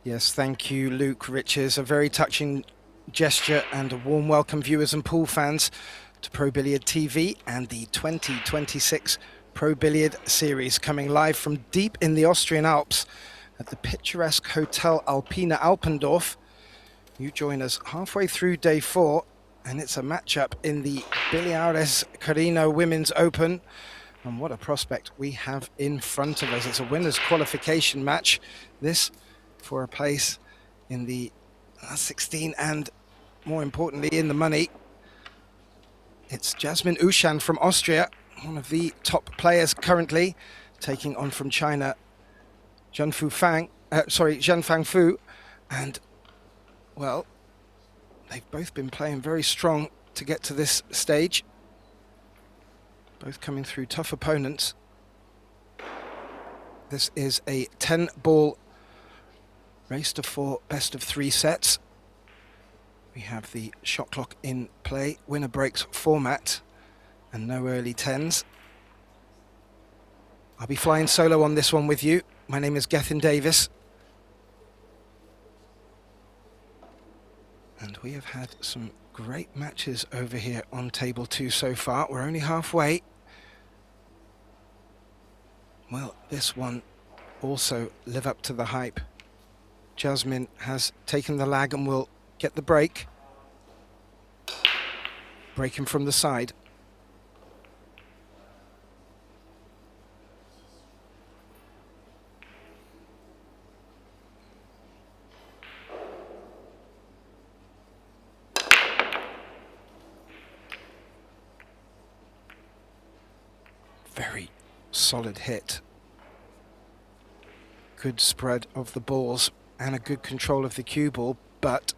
Yes, thank you, Luke Riches. A very touching gesture and a warm welcome, viewers and pool fans, to Pro Billiard TV and the 2026 Pro Billiard Series, coming live from deep in the Austrian Alps at the picturesque Hotel Alpina Alpendorf. You join us halfway through day 4, and it's a matchup in the Billiards Carrinho Women's Open. And what a prospect we have in front of us. It's a winner's qualification match, this, for a place in the 16 and, more importantly, in the money. It's Jasmine Johann from Austria, one of the top players currently, taking on from China Zhang Fangfu. And, well, they've both been playing very strong to get to this stage. Both coming through tough opponents. This is a 10-ball race to 4 best-of-3 sets. We have the shot clock in play, winner breaks format, and no early 10s. I'll be flying solo on this one with you. My name is Gethin Davis. And we have had some great matches over here on table 2 so far. We're only halfway. Well, this one also live up to the hype. Jasmine has taken the lag and will get the break. Breaking from the side. Very solid hit. Good spread of the balls and a good control of the cue ball, but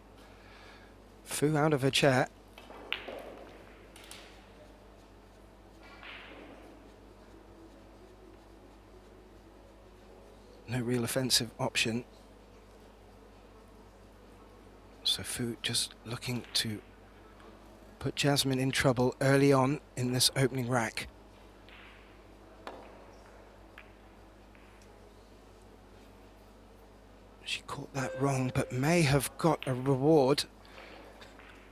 Fu out of her chair. No real offensive option. So Fu just looking to put Jasmine in trouble early on in this opening rack. She caught that wrong, but may have got a reward.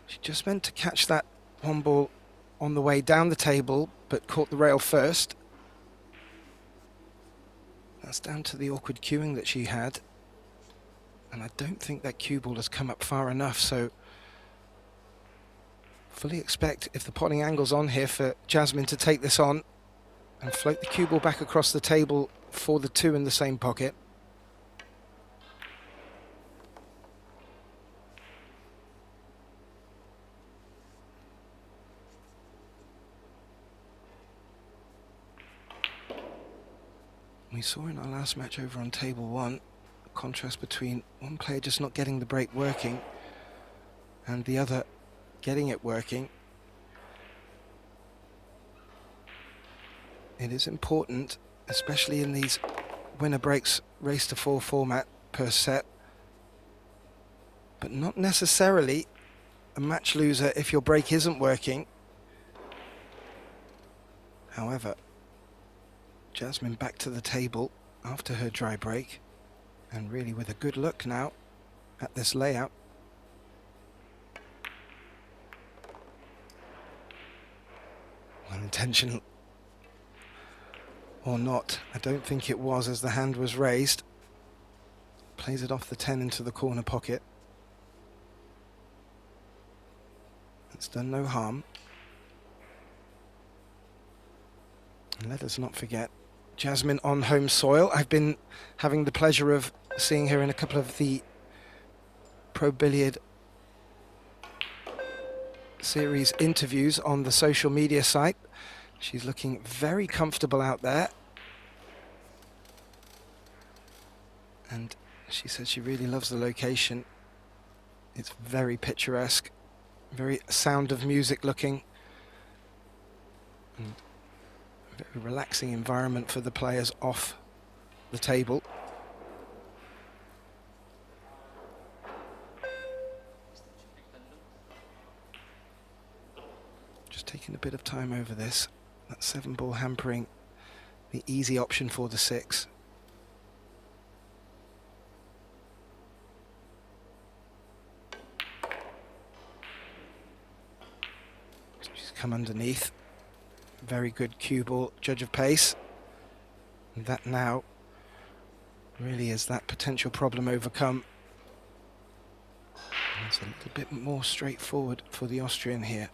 She just meant to catch that one ball on the way down the table, but caught the rail first. That's down to the awkward cueing that she had. And I don't think that cue ball has come up far enough, so fully expect, if the potting angle's on here, for Jasmine to take this on and float the cue ball back across the table for the 2 in the same pocket. We saw in our last match over on table 1 a contrast between one player just not getting the break working and the other getting it working. It is important, especially in these winner breaks race to 4 format per set, but not necessarily a match loser if your break isn't working. However, Jasmine back to the table after her dry break, and really with a good look now at this layout. Well, intentional or not, I don't think it was, as the hand was raised. Plays it off the 10 into the corner pocket. It's done no harm. And let us not forget, Jasmine on home soil. I've been having the pleasure of seeing her in a couple of the Pro Billiard Series interviews on the social media site. She's looking very comfortable out there. And she said she really loves the location. It's very picturesque, very Sound of Music looking. And very relaxing environment for the players off the table. Just taking a bit of time over this. That 7-ball hampering the easy option for the 6. come underneath. Very good cue ball, judge of pace. And that now really is that potential problem overcome. And it's a little bit more straightforward for the Austrian here.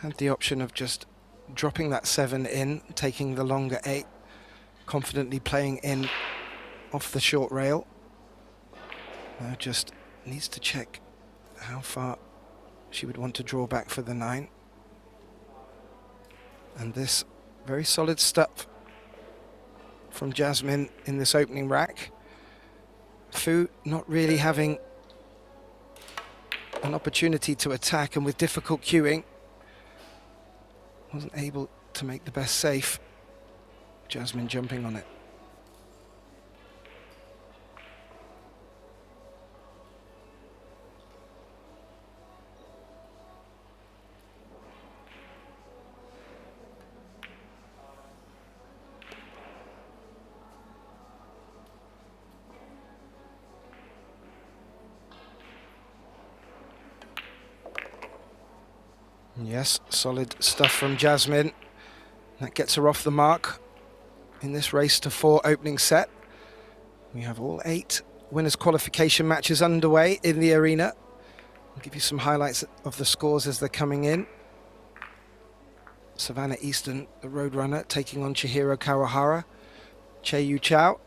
Had the option of just dropping that 7 in, taking the longer 8, confidently playing in off the short rail. Now just needs to check how far she would want to draw back for the 9. And this very solid stuff from Jasmine in this opening rack. Fu not really having an opportunity to attack, and with difficult cueing, wasn't able to make the best safe. Jasmine jumping on it. Yes, solid stuff from Jasmine. That gets her off the mark in this race to 4 opening set. We have all 8 winners' qualification matches underway in the arena. I'll give you some highlights of the scores as they're coming in. Savannah Easton, the Roadrunner, taking on Chihiro Kawahara. Che Yu Chao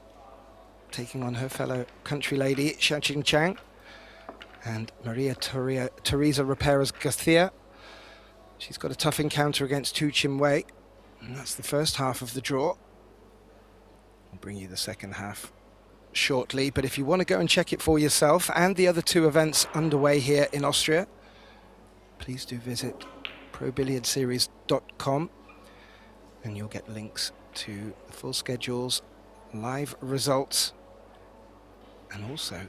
taking on her fellow country lady, Xiaoqing Chang. And Maria Teresa Raperas Garcia. She's got a tough encounter against Tu Chin Wei. And that's the first half of the draw. I'll bring you the second half shortly, but if you want to go and check it for yourself and the other 2 events underway here in Austria, please do visit probilliardseries.com and you'll get links to the full schedules, live results, and also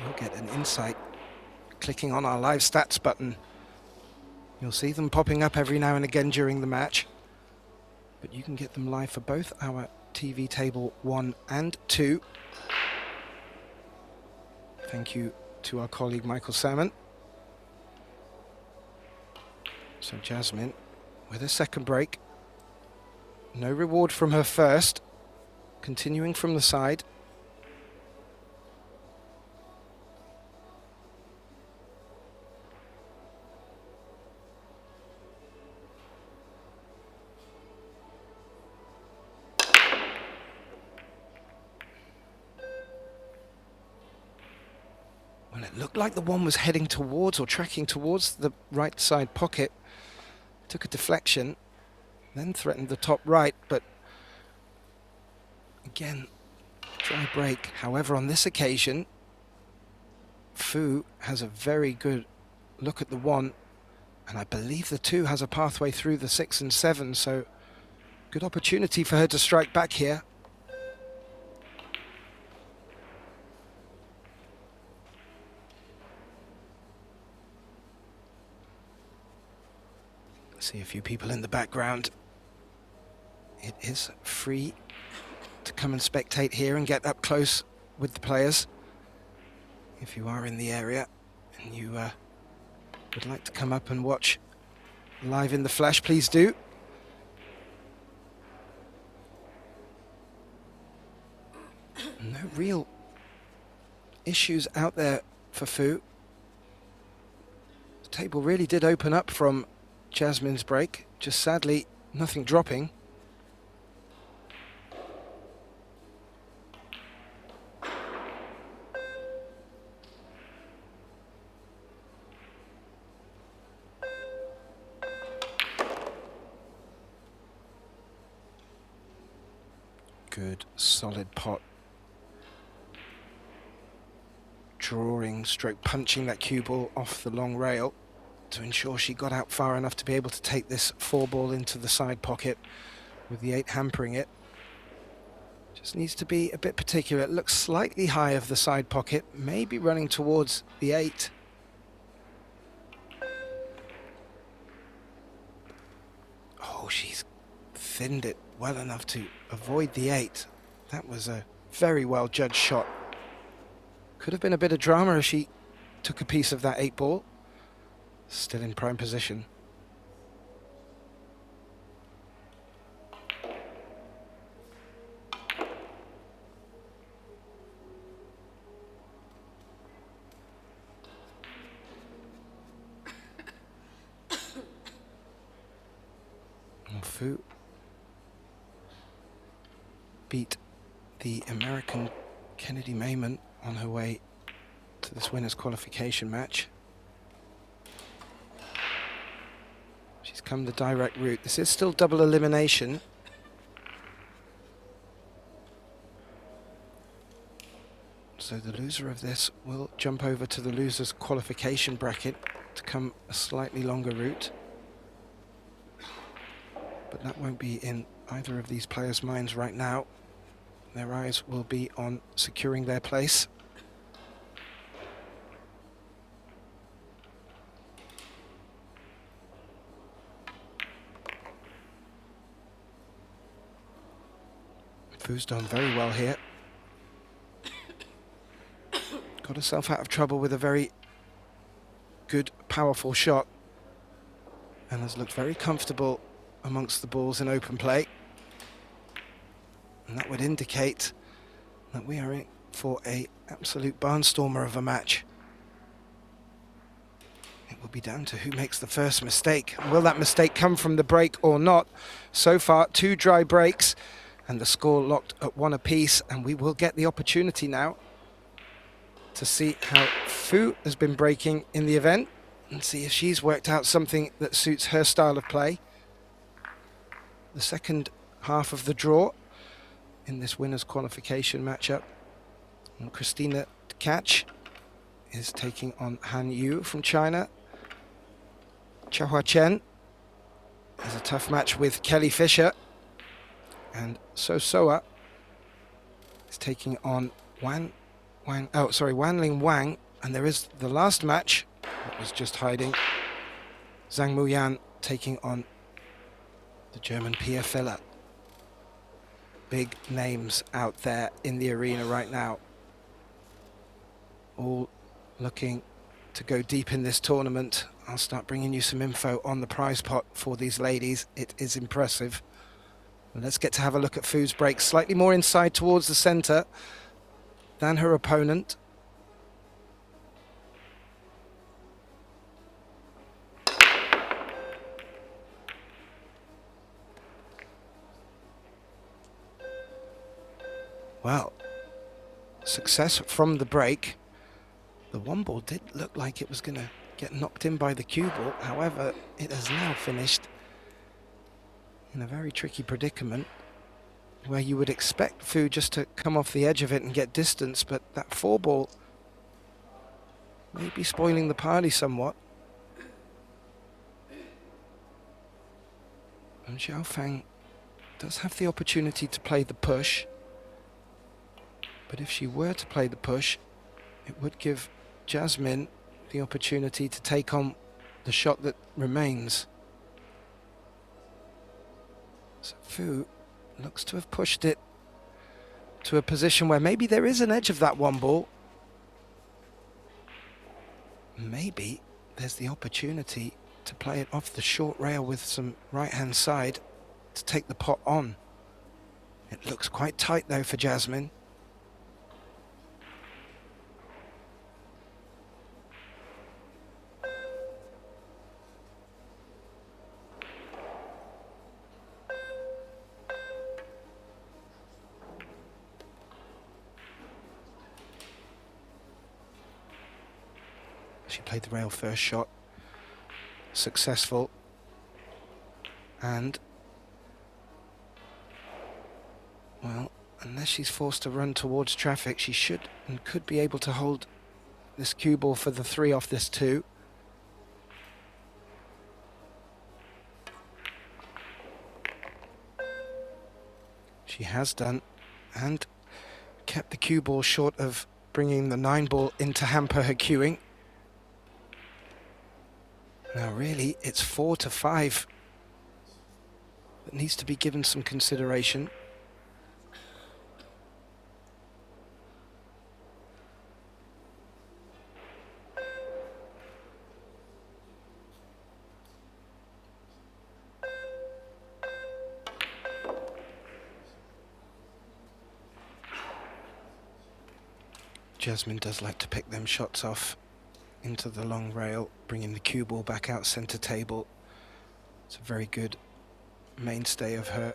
you'll get an insight clicking on our live stats button. You'll see them popping up every now and again during the match, but you can get them live for both our TV table 1 and 2. Thank you to our colleague Michael Salmon. So Jasmine with a second break. No reward from her first. Continuing from the side. Well, it looked like the one was heading towards or tracking towards the right side pocket. Took a deflection, then threatened the top right, but again, dry break. However, on this occasion, Fu has a very good look at the 1, and I believe the 2 has a pathway through the 6 and 7, so good opportunity for her to strike back here. See a few people in the background. It is free to come and spectate here and get up close with the players. If you are in the area and you would like to come up and watch live in the flesh, please do. No real issues out there for Fu. The table really did open up from Jasmine's break, just sadly nothing dropping. Good solid pot. Drawing, stroke punching that cue ball off the long rail. to ensure she got out far enough to be able to take this 4-ball into the side pocket with the 8 hampering it. Just needs to be a bit particular. It looks slightly high of the side pocket, maybe running towards the 8. Oh, she's thinned it well enough to avoid the 8. That was a very well judged shot. Could have been a bit of drama if she took a piece of that 8-ball. Still in prime position. Fu beat the American Kennedy Mayman on her way to this winners qualification match. She's come the direct route. This is still double elimination. So the loser of this will jump over to the losers qualification bracket to come a slightly longer route. But that won't be in either of these players' minds right now. Their eyes will be on securing their place. Fu's done very well here. Got herself out of trouble with a very good, powerful shot. And has looked very comfortable amongst the balls in open play. And that would indicate that we are in for an absolute barnstormer of a match. It will be down to who makes the first mistake. Will that mistake come from the break or not? So far, 2 dry breaks and the score locked at 1 apiece, and we will get the opportunity now to see how Fu has been breaking in the event and see if she's worked out something that suits her style of play. The second half of the draw in this winners qualification matchup. And Christina Tkach is taking on Han Yu from China. Chahua Chen is a tough match with Kelly Fisher. And So Soa is taking on Wanling Wang. And there is the last match that was just hiding. Zhang Muyan taking on the German Pia Filler. Big names out there in the arena right now. All looking to go deep in this tournament. I'll start bringing you some info on the prize pot for these ladies. It is impressive. But let's get to have a look at Fu's break. Slightly more inside towards the center than her opponent. Well, success from the break. The 1-ball did look like it was going to get knocked in by the cue ball. However, it has now finished in a very tricky predicament where you would expect Fu just to come off the edge of it and get distance, but that 4-ball may be spoiling the party somewhat. And Xiao Fang does have the opportunity to play the push. But if she were to play the push, it would give Jasmine the opportunity to take on the shot that remains. So Fu looks to have pushed it to a position where maybe there is an edge of that 1-ball. Maybe there's the opportunity to play it off the short rail with some right-hand side to take the pot on. It looks quite tight though for Jasmine. She played the rail first shot, successful, and well, unless she's forced to run towards traffic, she should and could be able to hold this cue ball for the 3 off this 2. She has done, and kept the cue ball short of bringing the 9 ball in to hamper her cueing. Now really, it's 4-5 that needs to be given some consideration. Jasmine does like to pick them shots off into the long rail, bringing the cue ball back out center table. It's a very good mainstay of her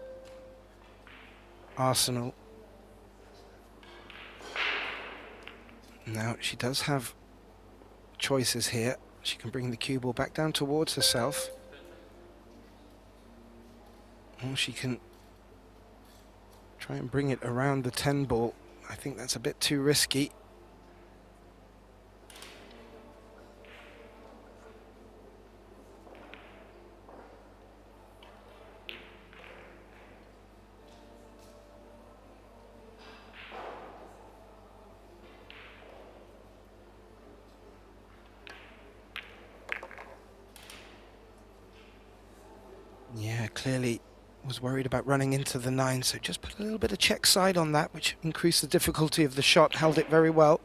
arsenal. Now she does have choices here. She can bring the cue ball back down towards herself, or she can try and bring it around the 10 ball. I think that's a bit too risky. Yeah, clearly was worried about running into the 9, so just put a little bit of check side on that, which increased the difficulty of the shot, held it very well.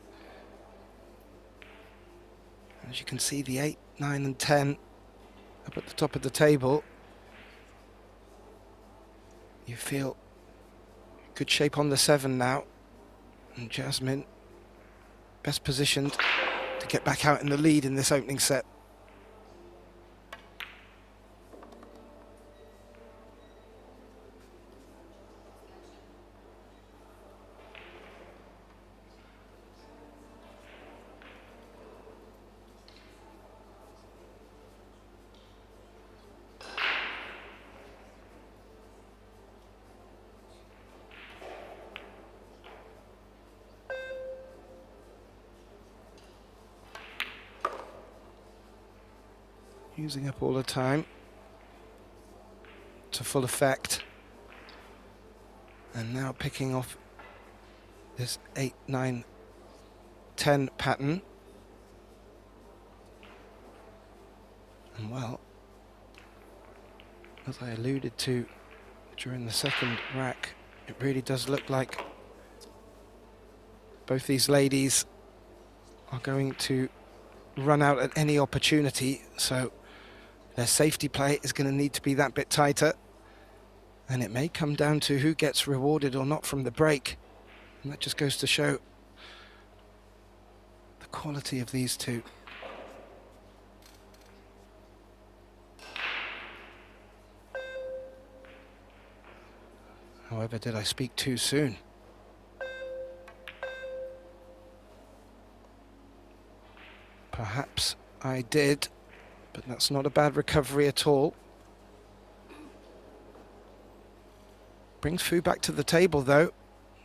As you can see, the 8, 9 and 10 up at the top of the table. You feel good shape on the 7 now, and Jasmine best positioned to get back out in the lead in this opening set. Using up all the time to full effect, and now picking off this 8, 9, 10 pattern. And well, as I alluded to during the second rack, it really does look like both these ladies are going to run out at any opportunity, so their safety play is going to need to be that bit tighter, and it may come down to who gets rewarded or not from the break, and that just goes to show the quality of these two. However, did I speak too soon? Perhaps I did, but that's not a bad recovery at all. Brings Fu back to the table though.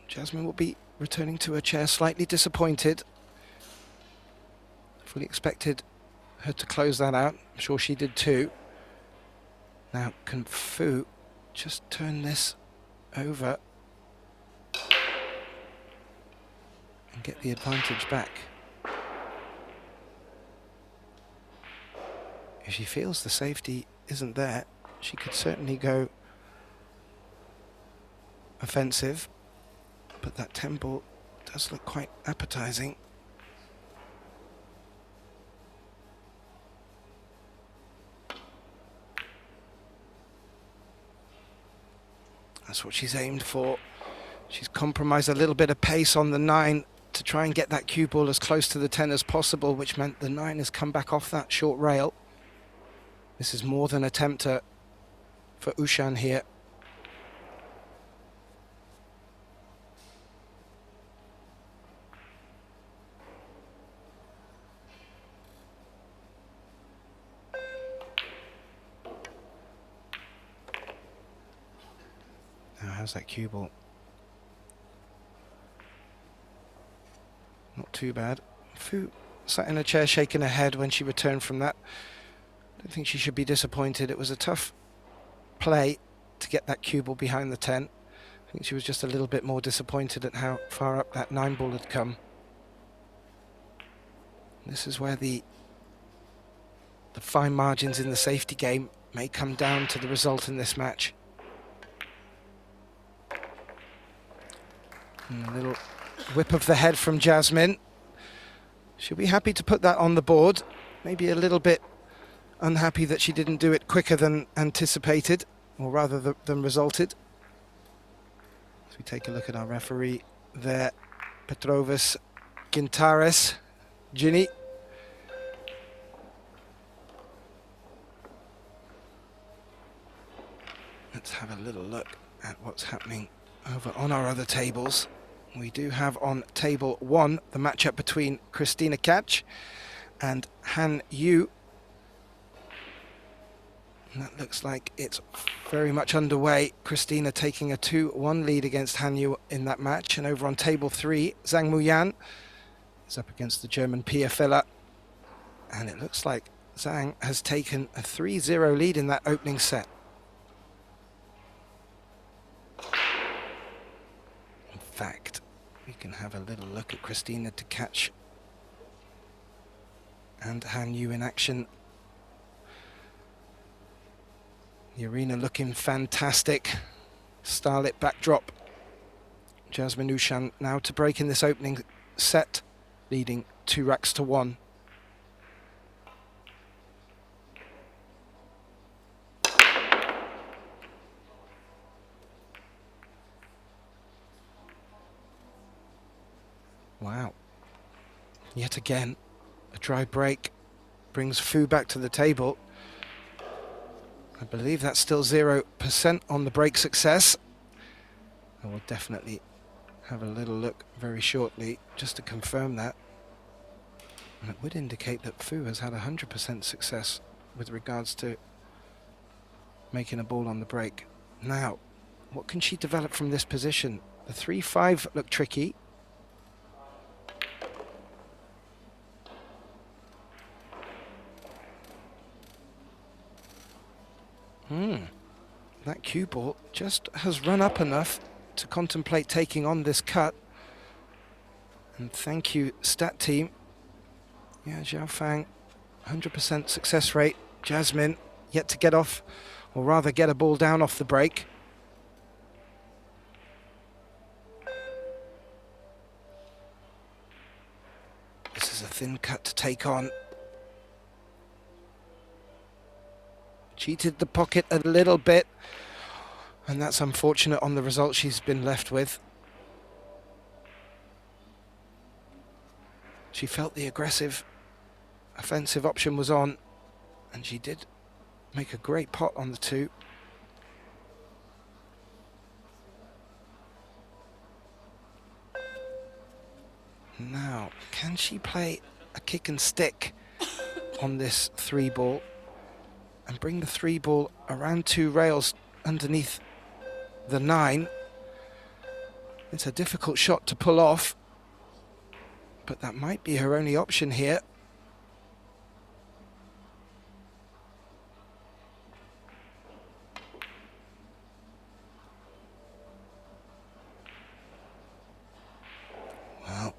Jasmine will be returning to her chair slightly disappointed. Fully expected her to close that out. I'm sure she did too. Now can Fu just turn this over and get the advantage back? If she feels the safety isn't there, she could certainly go offensive, but that 10 ball does look quite appetizing. That's what she's aimed for. She's compromised a little bit of pace on the 9 to try and get that cue ball as close to the 10 as possible, which meant the 9 has come back off that short rail. This is more than a tempter for OUSCHAN here. Now how's that cue ball? Not too bad. Fu sat in a chair shaking her head when she returned from that. I don't think she should be disappointed. It was a tough play to get that cue ball behind the 10. I think she was just a little bit more disappointed at how far up that 9 ball had come. This is where the fine margins in the safety game may come down to the result in this match. And a little whip of the head from Jasmine. She'll be happy to put that on the board. Maybe a little bit unhappy that she didn't do it quicker than anticipated, or rather than resulted. As we take a look at our referee there, Petrovas Gintares, Ginny. Let's have a little look at what's happening over on our other tables. We do have on table 1 the matchup between Christina Kach and Han Yu. And that looks like it's very much underway. Christina taking a 2-1 lead against Han Yu in that match. And over on table 3, Zhang Muyan is up against the German Pia Filler. And it looks like Zhang has taken a 3-0 lead in that opening set. In fact, we can have a little look at Christina to catch and Han Yu in action. The arena looking fantastic. Starlit backdrop. Jasmine OUSCHAN now to break in this opening set, leading 2-1. Wow. Yet again, a dry break brings Fu back to the table. I believe that's still 0% on the break success. I will definitely have a little look very shortly just to confirm that. And it would indicate that Fu has had 100% success with regards to making a ball on the break. Now, what can she develop from this position? The 3-5 looked tricky. That cue ball just has run up enough to contemplate taking on this cut. And thank you, stat team. Yeah, Zhao Fang, 100% success rate. Jasmine yet to get off, or rather get a ball down off the break. This is a thin cut to take on. Cheated the pocket a little bit, and that's unfortunate on the result she's been left with. She felt the aggressive, offensive option was on, and she did make a great pot on the 2. Now, can she play a kick and stick on this 3 ball? And bring the 3 ball around 2 rails underneath the 9. It's a difficult shot to pull off, but that might be her only option here. Well,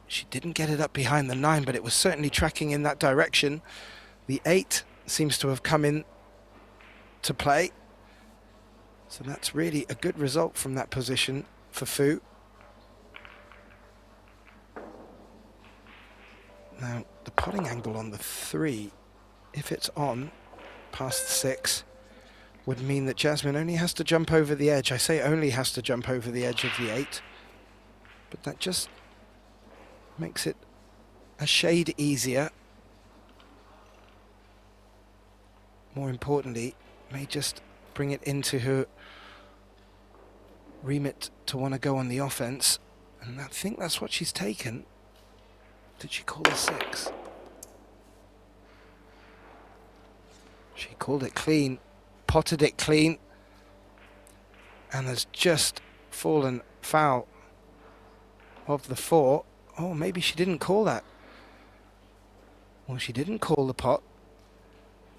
she didn't get it up behind the 9, but it was certainly tracking in that direction. The 8 seems to have come in to play. So that's really a good result from that position for Fu. Now, the potting angle on the 3, if it's on past the 6, would mean that Jasmine only has to jump over the edge. I say only has to jump over the edge of the 8, but that just makes it a shade easier. More importantly, may just bring it into her remit to want to go on the offense. And I think that's what she's taken. Did she call the 6? She called it clean, potted it clean, and has just fallen foul of the 4. Oh, maybe she didn't call that. Well, she didn't call the pot.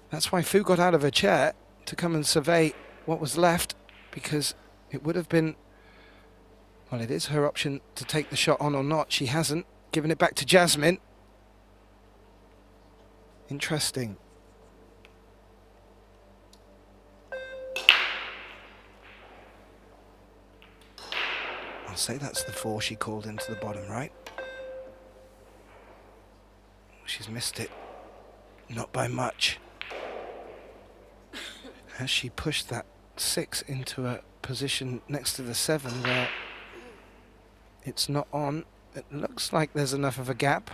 That's why Fu got out of her chair to come and survey what was left, because it would have been Well, it is her option to take the shot on or not. She hasn't. Given it back to Jasmine. Interesting. I'll say that's the 4 she called into the bottom right. She's missed it. Not by much. Has she pushed that 6 into a position next to the 7 where it's not on? It looks like there's enough of a gap.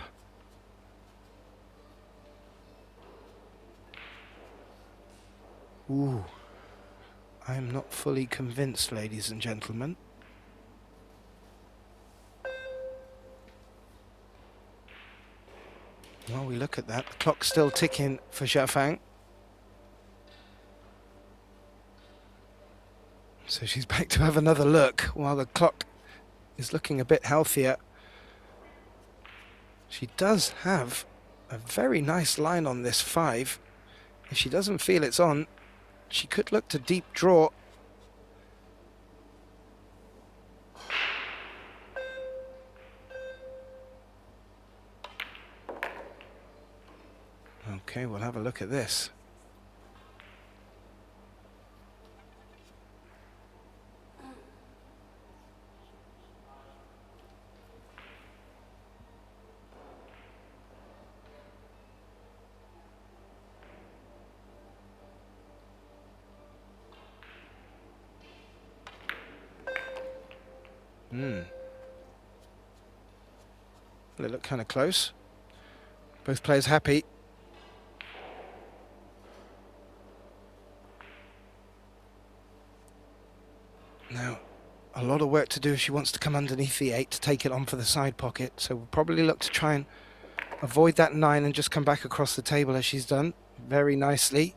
Ooh. I am not fully convinced, ladies and gentlemen. While we look at that, the clock's still ticking for Johann. So she's back to have another look while the clock is looking a bit healthier. She does have a very nice line on this 5. If she doesn't feel it's on, she could look to deep draw. Okay, we'll have a look at this. They look kind of close. Both players happy. Now, a lot of work to do if she wants to come underneath the 8 to take it on for the side pocket. So we'll probably look to try and avoid that 9 and just come back across the table as she's done very nicely.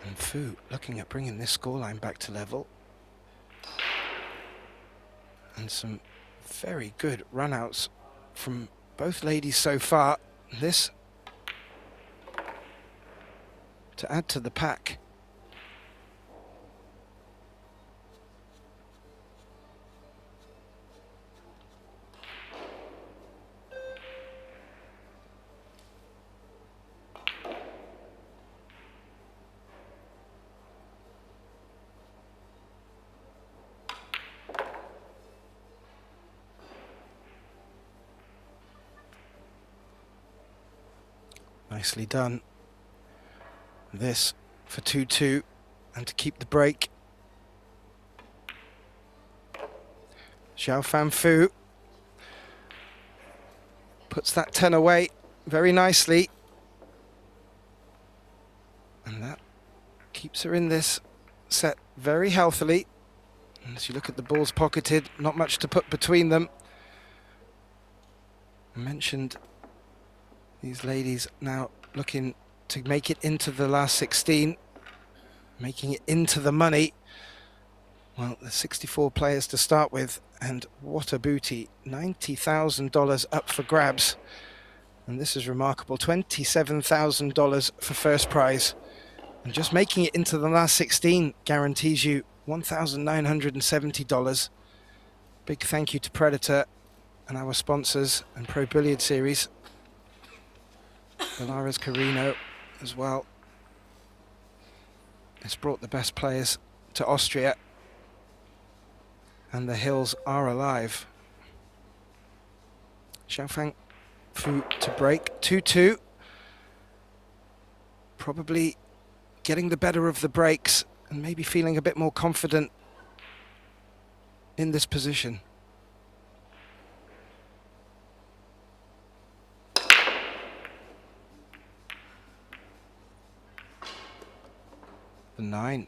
And Fu looking at bringing this scoreline back to level. And some very good run-outs from both ladies so far. This to add to the pack. Nicely done. This for 2-2 and to keep the break. Xiao Fu puts that 10 away very nicely. And that keeps her in this set very healthily. And as you look at the balls pocketed, not much to put between them. I mentioned these ladies now looking to make it into the last 16, making it into the money. Well, there's 64 players to start with, and what a booty. $90,000 up for grabs. And this is remarkable, $27,000 for first prize. And just making it into the last 16 guarantees you $1,970. Big thank you to Predator and our sponsors and Pro Billiard Series. Bilhares Carrinho as well. It's brought the best players to Austria, and the hills are alive. Xiao Fu to break, 2-2. Probably getting the better of the breaks and maybe feeling a bit more confident in this position. The 9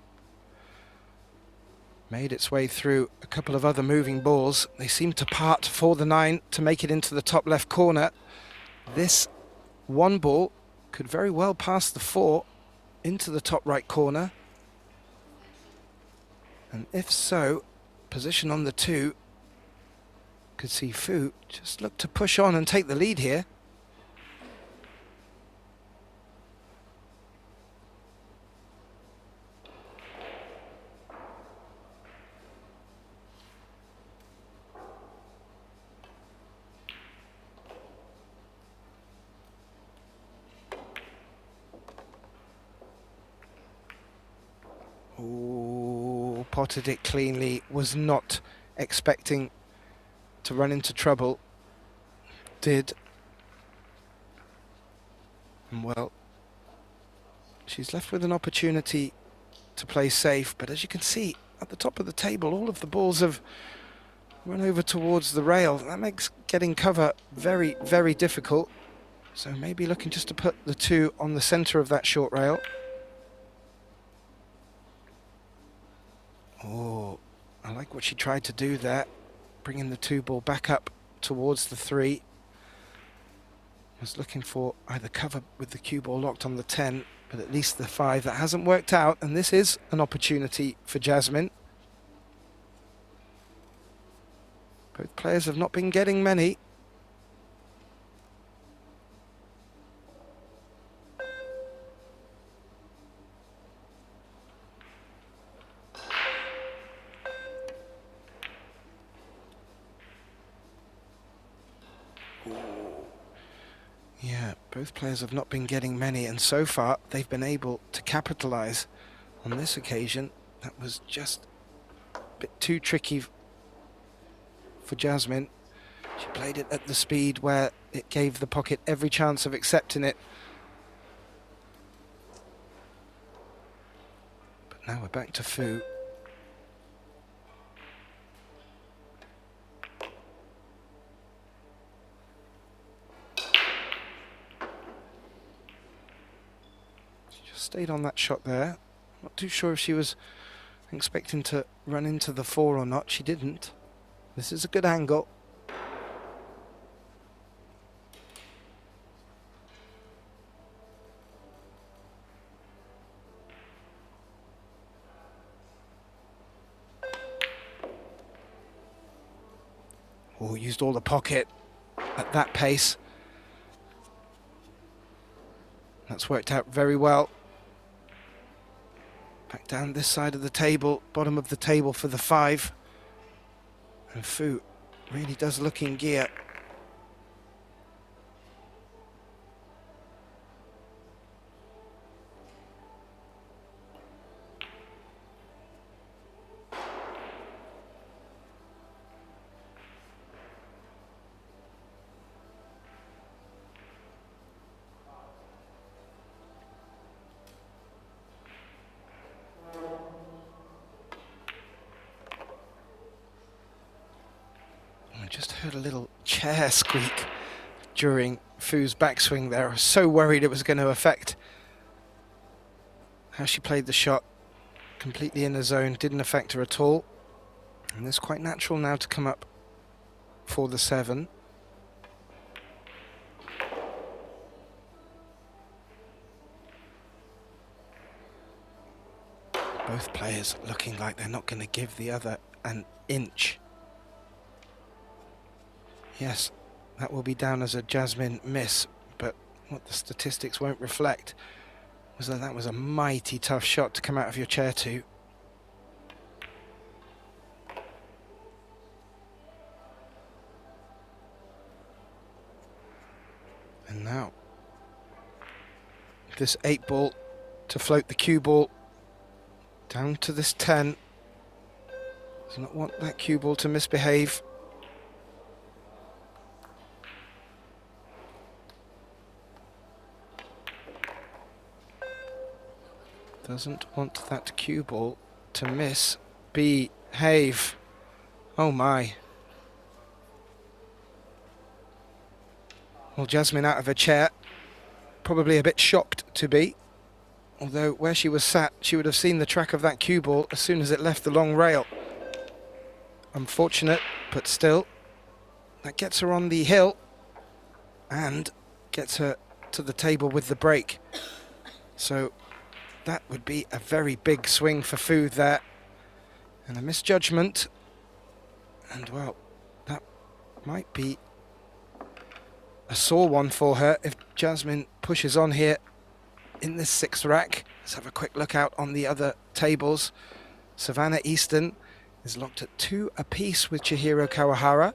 made its way through a couple of other moving balls. They seem to part for the 9 to make it into the top left corner. This one ball could very well pass the 4 into the top right corner. And if so, position on the 2 could see Fu just look to push on and take the lead here. potted it cleanly, was not expecting to run into trouble. Did. And well, she's left with an opportunity to play safe, but as you can see at the top of the table, all of the balls have run over towards the rail. That makes getting cover very, very difficult. So maybe looking just to put the two on the centre of that short rail. Oh, I like what she tried to do there, bringing the 2 ball back up towards the 3. Was looking for either cover with the cue ball locked on the 10, but at least the 5. That hasn't worked out, and this is an opportunity for Jasmine. Both players have not been getting many. Yeah, both players have not been getting many, and so far they've been able to capitalize on this occasion. That was just a bit too tricky for Jasmine. She played it at the speed where it gave the pocket every chance of accepting it. But now we're back to Fu. Stayed on that shot there. Not too sure if she was expecting to run into the 4 or not. She didn't. This is a good angle. Oh, used all the pocket at that pace. That's worked out very well. Back down this side of the table, bottom of the table for the 5. And Fu really does look in gear. Just heard a little chair squeak during Fu's backswing there. I was so worried it was going to affect how she played the shot. Completely in the zone, didn't affect her at all. And it's quite natural now to come up for the 7. Both players looking like they're not going to give the other an inch. Yes, that will be down as a Jasmine miss, but what the statistics won't reflect was that was a mighty tough shot to come out of your chair to. And now, this 8 ball to float the cue ball down to this 10. Does not want that cue ball to misbehave. Doesn't want that cue ball to misbehave. Oh my. Well, Jasmine out of her chair, probably a bit shocked to be. Although where she was sat, she would have seen the track of that cue ball as soon as it left the long rail. Unfortunate, but still, that gets her on the hill and gets her to the table with the break. So that would be a very big swing for Fu there, and a misjudgment, and well, that might be a sore one for her if Jasmine pushes on here in this 6th rack. Let's have a quick look out on the other tables. Savannah Easton is locked at 2 apiece with Chihiro Kawahara,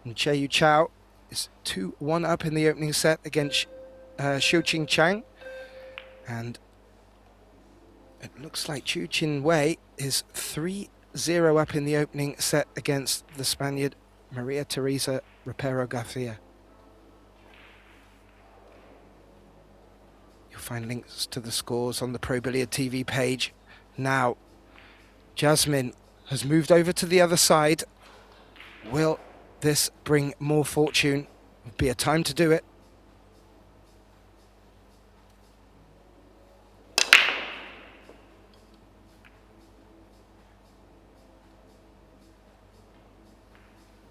and Cheyu Chao is 2-1 up in the opening set against Xiuqing Chang, and It looks like Chu Chin Wei is 3-0 up in the opening set against the Spaniard Maria Teresa Rapero Garcia. You'll find links to the scores on the Pro Billiard TV page. Now, Jasmine has moved over to the other side. Will this bring more fortune? Will be a time to do it.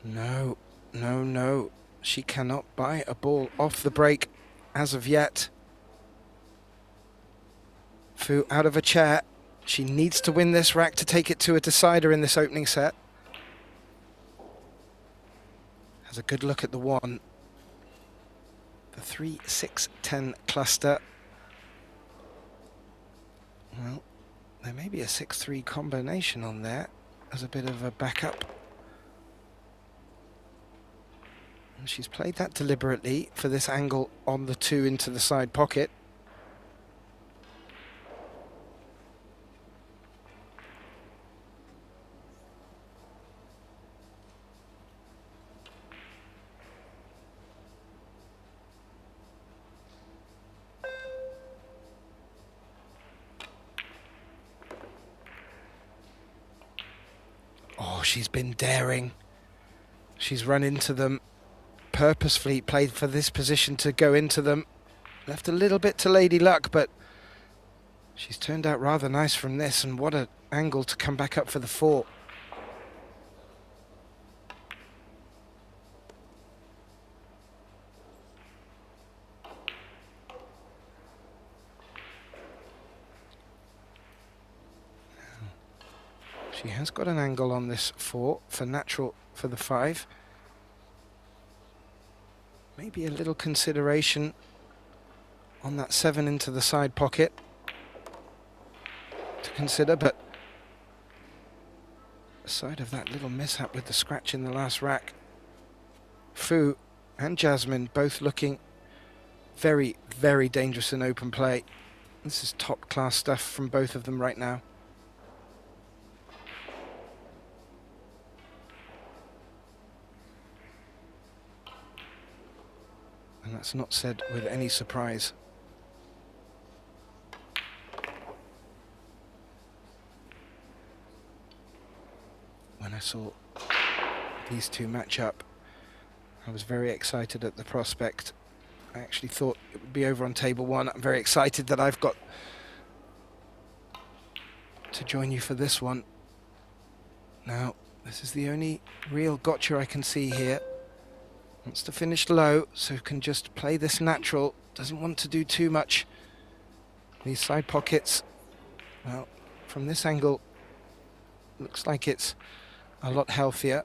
No, no, no. She cannot buy a ball off the break as of yet. Fu out of a chair. She needs to win this rack to take it to a decider in this opening set. Has a good look at the one. The 3-6-10 cluster. Well, there may be a 6-3 combination on there as a bit of a backup. And she's played that deliberately for this angle on the 2 into the side pocket. Oh, she's been daring. She's run into them. Purposefully played for this position to go into them. Left a little bit to Lady Luck, but she's turned out rather nice from this, and what an angle to come back up for the 4. She has got an angle on this 4 for natural for the 5. Maybe a little consideration on that 7 into the side pocket to consider, but aside of that little mishap with the scratch in the last rack, Fu and Jasmine both looking very, very dangerous in open play. This is top class stuff from both of them right now. And that's not said with any surprise. When I saw these two match up, I was very excited at the prospect. I actually thought it would be over on table 1. I'm very excited that I've got to join you for this one. Now, this is the only real gotcha I can see here. Wants to finish low, so can just play this natural. Doesn't want to do too much. These side pockets, well, from this angle, looks like it's a lot healthier.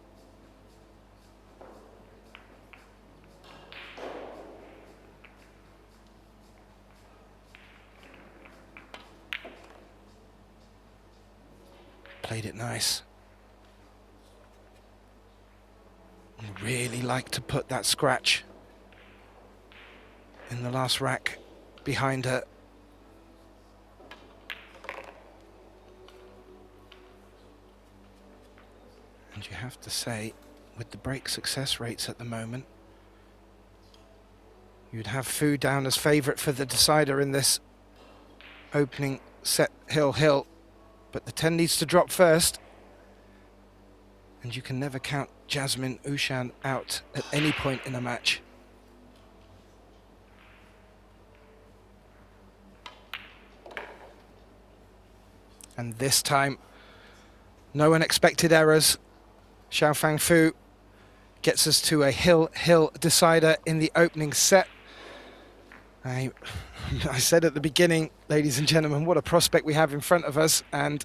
Played it nice. Really like to put that scratch in the last rack behind her. And you have to say, with the break success rates at the moment, you'd have Fu down as favourite for the decider in this opening set, hill, but the 10 needs to drop first. And you can never count Jasmine OUSCHAN out at any point in a match. And this time, no unexpected errors. Xiaofang Fu gets us to a hill decider in the opening set. I said at the beginning, ladies and gentlemen, what a prospect we have in front of us, and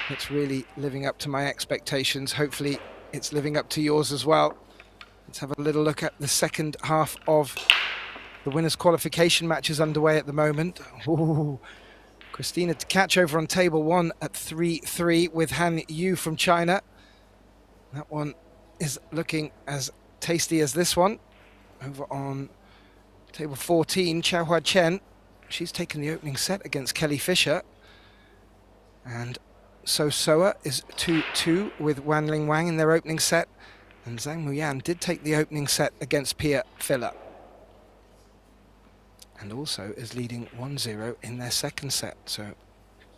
it's really living up to my expectations. Hopefully it's living up to yours as well. Let's have a little look at the second half of the winners' qualification matches underway at the moment. Ooh. Christina to catch over on table 1 at 3-3 with Han Yu from China. That one is looking as tasty as this one. Over on table 14, Chao Hua Chen. She's taken the opening set against Kelly Fisher. And So Soa is 2-2 with Wan Ling Wang in their opening set. And Zhang Muyan did take the opening set against Pia Filler. And also is leading 1-0 in their second set. So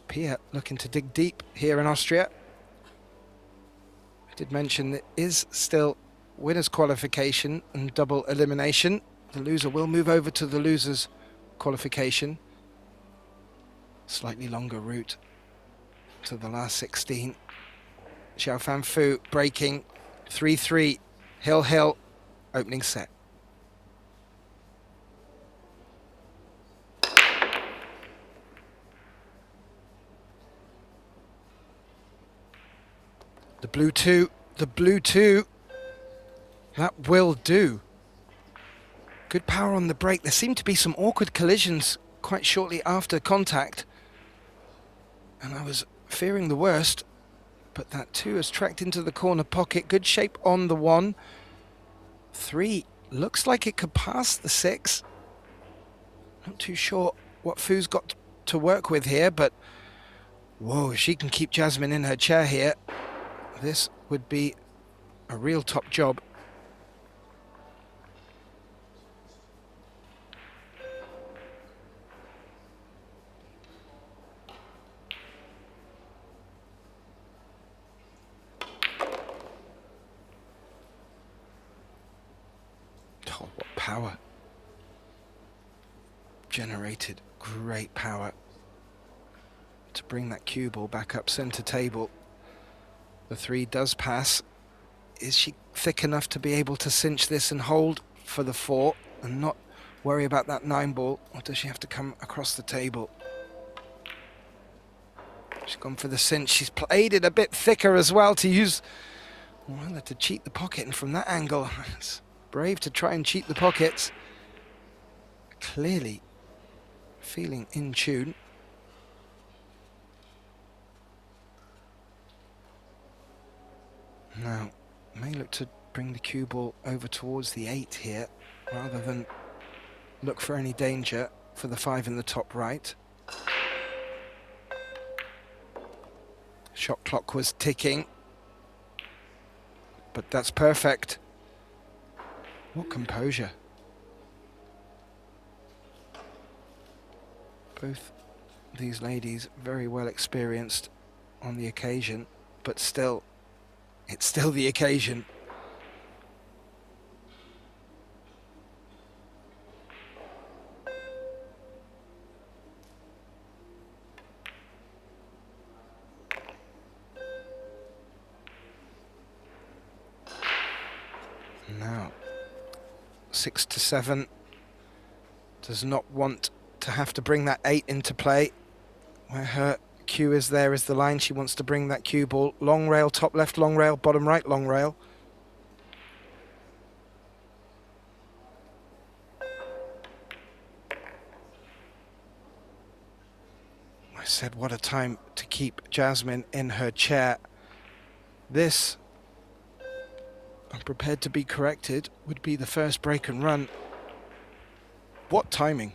Pia looking to dig deep here in Austria. I did mention there is still winner's qualification and double elimination. The loser will move over to the loser's qualification. Slightly longer route to the last 16. Xiao Fan Fu breaking 3-3. Hill, opening set. The blue two. That will do. Good power on the break. There seemed to be some awkward collisions quite shortly after contact, and I was fearing the worst, but that 2 has tracked into the corner pocket. Good shape on the 1. 3 looks like it could pass the 6. Not too sure what Fu's got to work with here, but whoa, if she can keep Jasmine in her chair here, this would be a real top job. Oh, what power. Generated great power to bring that cue ball back up center table. The 3 does pass. Is she thick enough to be able to cinch this and hold for the 4 and not worry about that 9 ball? Or does she have to come across the table? She's gone for the cinch. She's played it a bit thicker as well to use, well, to cheat the pocket. And from that angle, it's brave to try and cheat the pockets. Clearly feeling in tune. Now, may look to bring the cue ball over towards the 8 here, rather than look for any danger for the 5 in the top right. Shot clock was ticking, but that's perfect. What composure. Both these ladies very well experienced on the occasion, but still, it's still the occasion. Now, 6-7. Does not want to have to bring that 8 into play. Where her cue is, there is the line. She wants to bring that cue ball. Long rail, top left long rail, bottom right long rail. I said what a time to keep Jasmine in her chair. This, I'm prepared to be corrected, would be the first break and run. What timing.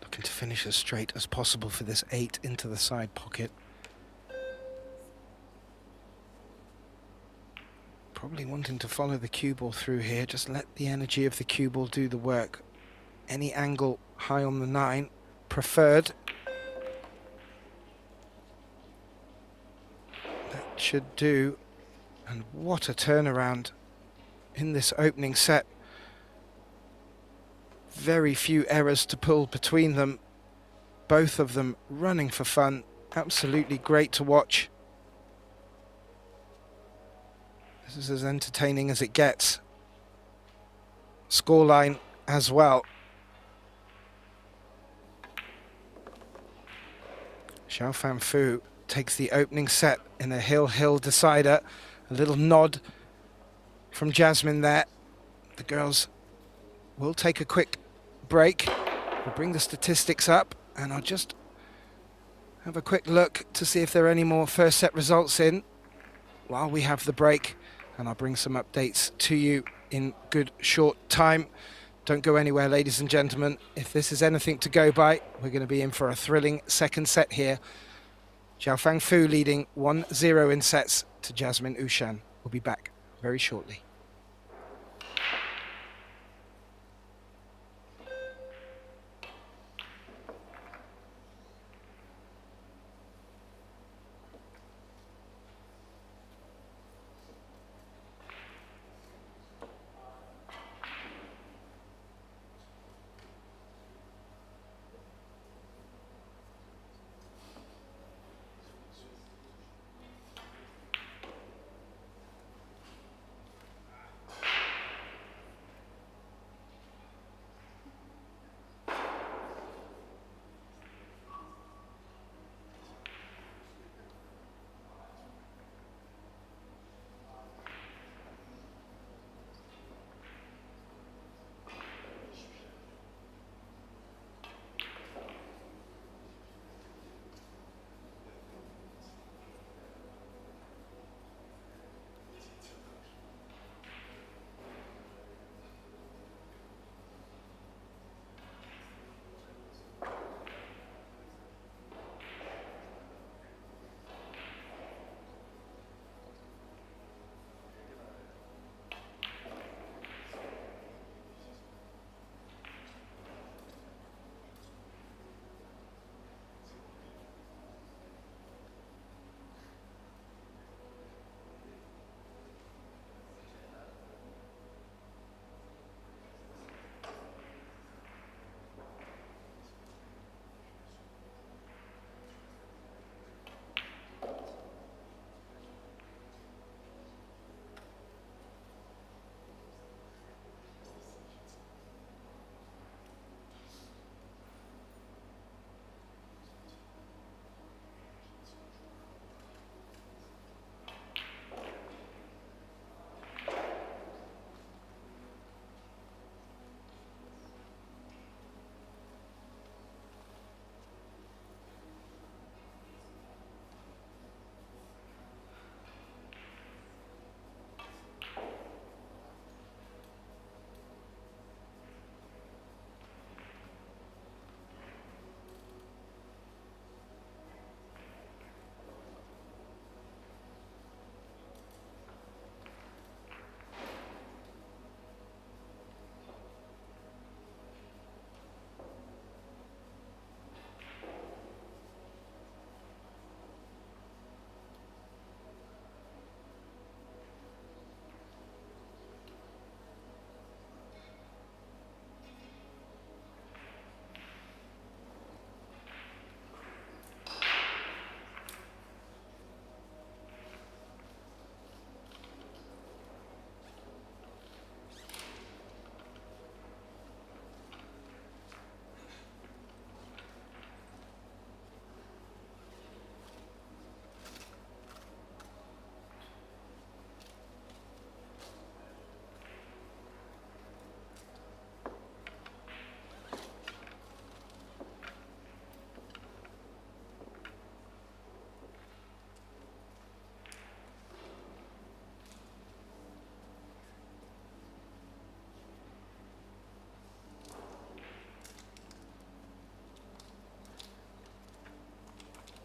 Looking to finish as straight as possible for this 8 into the side pocket. Probably wanting to follow the cue ball through here. Just let the energy of the cue ball do the work. Any angle high on the 9 preferred. That should do. And what a turnaround in this opening set. Very few errors to pull between them. Both of them running for fun. Absolutely great to watch. This is as entertaining as it gets. Scoreline as well. Xiao Fan Fu takes the opening set in a hill decider. A little nod from Jasmine there. The girls will take a quick break. We'll bring the statistics up, and I'll just have a quick look to see if there are any more first set results in while we have the break, and I'll bring some updates to you in good short time. Don't go anywhere, ladies and gentlemen. If this is anything to go by, we're going to be in for a thrilling second set here. Zhao Fangfu leading 1-0 in sets to Jasmine OUSCHAN. We'll be back very shortly.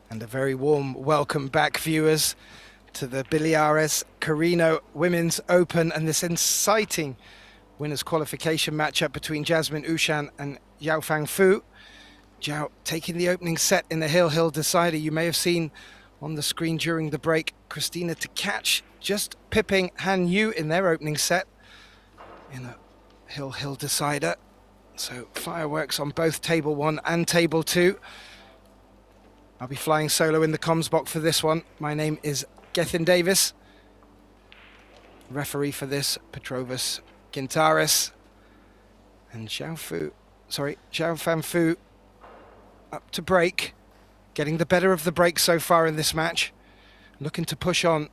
And a very warm welcome back, viewers, to the Billiards Carrinho Women's Open and this exciting winners qualification matchup between Jasmine OUSCHAN and Zhao Fangfu. Zhao taking the opening set in the Hill decider. You may have seen on the screen during the break, Christina to catch, just pipping Han Yu in their opening set in a Hill decider. So fireworks on both table 1 and table 2. I'll be flying solo in the comms box for this one. My name is Gethin Davis. Referee for this, Petrovas Gintaris. And Zhao Fangfu up to break. Getting the better of the break so far in this match. Looking to push on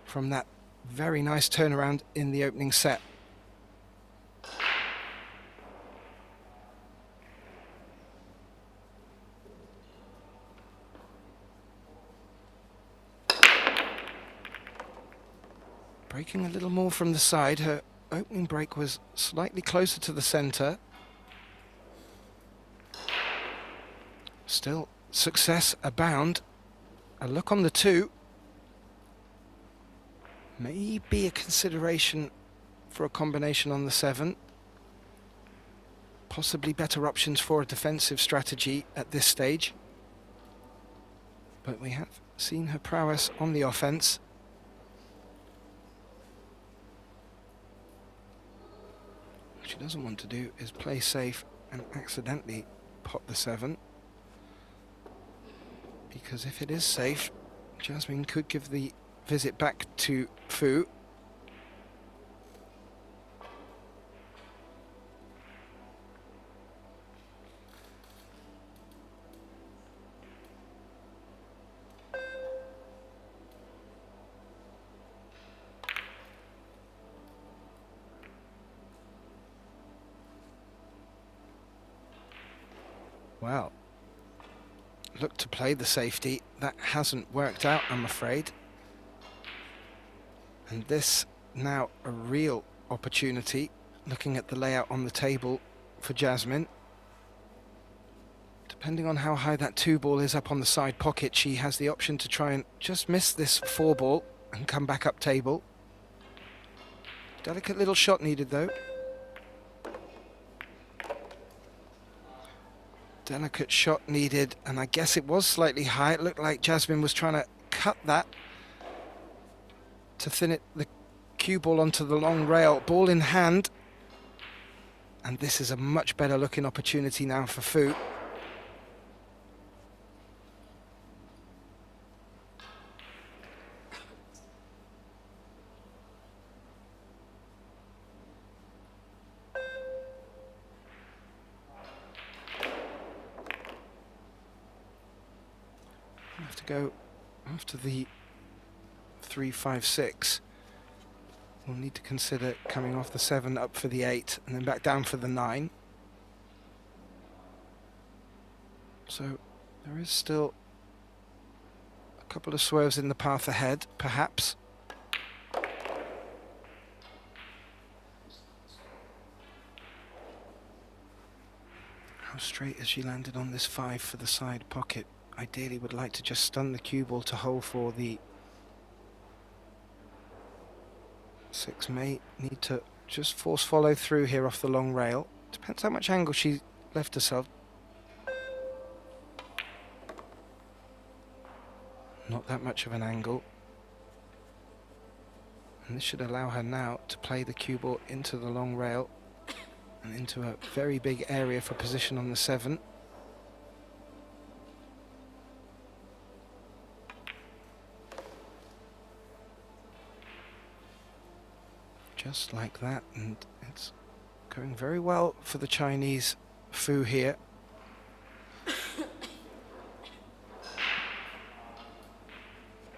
from that very nice turnaround in the opening set. breaking a little more from the side. Her opening break was slightly closer to the centre. Still success abound. A look on the 2. Maybe a consideration for a combination on the 7. Possibly better options for a defensive strategy at this stage. But we have seen her prowess on the offence. What she doesn't want to do is play safe and accidentally pot the 7. Because if it is safe, Jasmine could give the visit back to Fu. Well, look to play the safety. That hasn't worked out, I'm afraid. And this now a real opportunity, looking at the layout on the table for Jasmine. Depending on how high that 2 ball is up on the side pocket, she has the option to try and just miss this 4 ball and come back up table. Delicate little shot needed though. Delicate shot needed, and I guess it was slightly high. It looked like Jasmine was trying to cut that to thin it, the cue ball onto the long rail. Ball in hand, and this is a much better looking opportunity now for Fu. Have to go after the 3-5-6. We'll need to consider coming off the 7 up for the 8 and then back down for the 9. So there is still a couple of swerves in the path ahead, perhaps. How straight has she landed on this 5 for the side pocket? Ideally would like to just stun the cue ball to hold for the 6. May need to just force follow through here off the long rail. Depends how much angle she left herself. Not that much of an angle. And this should allow her now to play the cue ball into the long rail and into a very big area for position on the 7. Just like that, and it's going very well for the Chinese Fu here.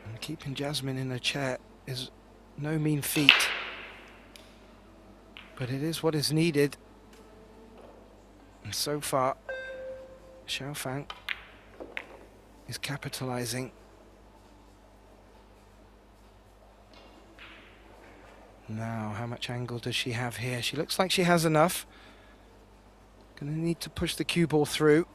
And keeping Jasmine in her chair is no mean feat, but it is what is needed. And so far, Xiaofang is capitalizing. Now, how much angle does she have here? She looks like she has enough. Gonna need to push the cue ball through.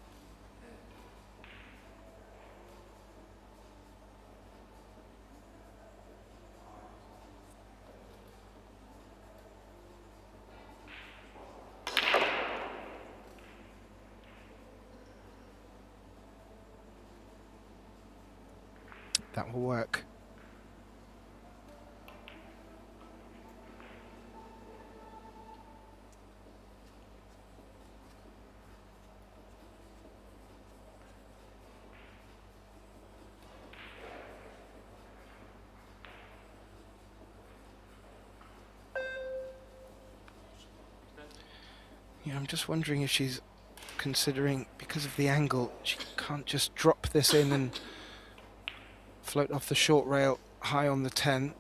That will work. Yeah, I'm just wondering if she's considering, because of the angle, she can't just drop this in and float off the short rail high on the 10.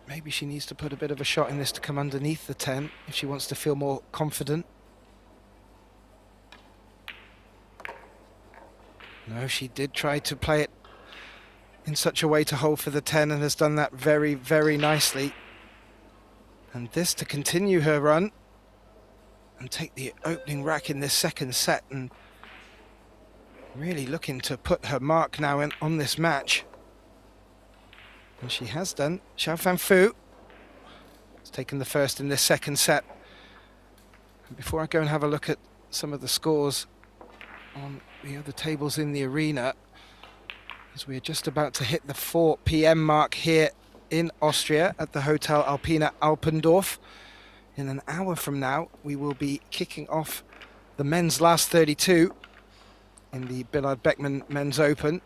Maybe she needs to put a bit of a shot in this to come underneath the 10 if she wants to feel more confident. No, she did try to play it in such a way to hold for the 10 and has done that very, very nicely. And this to continue her run and take the opening rack in this second set, and really looking to put her mark now on this match. And she has done. Xiao Fanfu has taken the first in this second set. And before I go and have a look at some of the scores on the other tables in the arena, as we're just about to hit the 4 p.m. mark here in Austria at the Hotel Alpina Alpendorf. In an hour from now, we will be kicking off the men's last 32 in the Billard Beckmann Men's Open.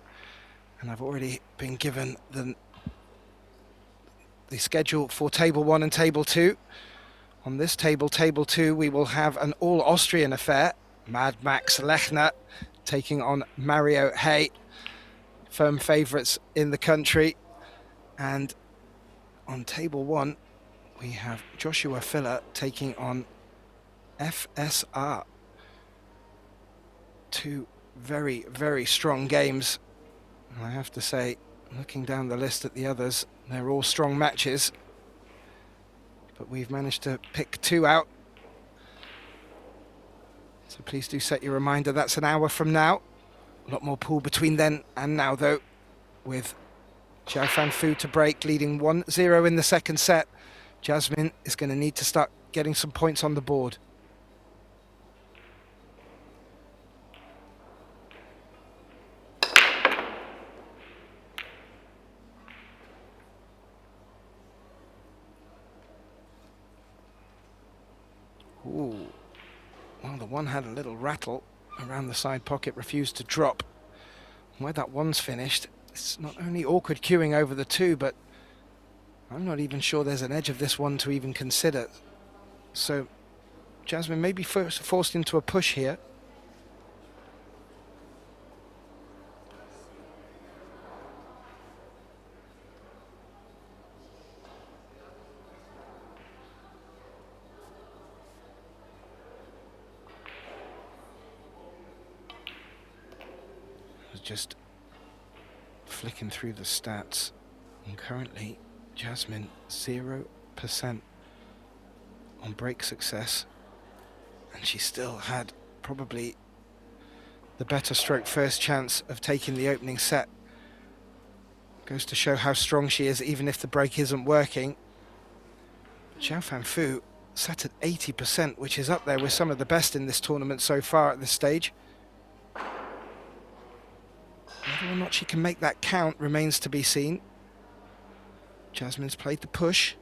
And I've already been given the schedule for Table 1 and Table 2. On this table, Table 2, we will have an all-Austrian affair. Mad Max Lechner taking on Mario Hay, firm favourites in the country. And on Table 1, we have Joshua Filler taking on FSR. Two very, very strong games. I have to say, looking down the list at the others, they're all strong matches. But we've managed to pick 2 out. So please do set your reminder, that's an hour from now. A lot more pool between then and now, though, with Xiao Fanfu to break, leading 1-0 in the second set. Jasmine is going to need to start getting some points on the board. Ooh. Well, the one had a little rattle around the side pocket, refused to drop. Where that one's finished, it's not only awkward queuing over the 2, but I'm not even sure there's an edge of this one to even consider. So Jasmine may be forced into a push here. Just flicking through the stats, and currently Jasmine 0% on break success, and she still had probably the better stroke first chance of taking the opening set. Goes to show how strong she is, even if the break isn't working. Xiao Fanfu sat at 80%, which is up there with some of the best in this tournament so far at this stage. Whether or not she can make that count remains to be seen. Jasmine's played the push.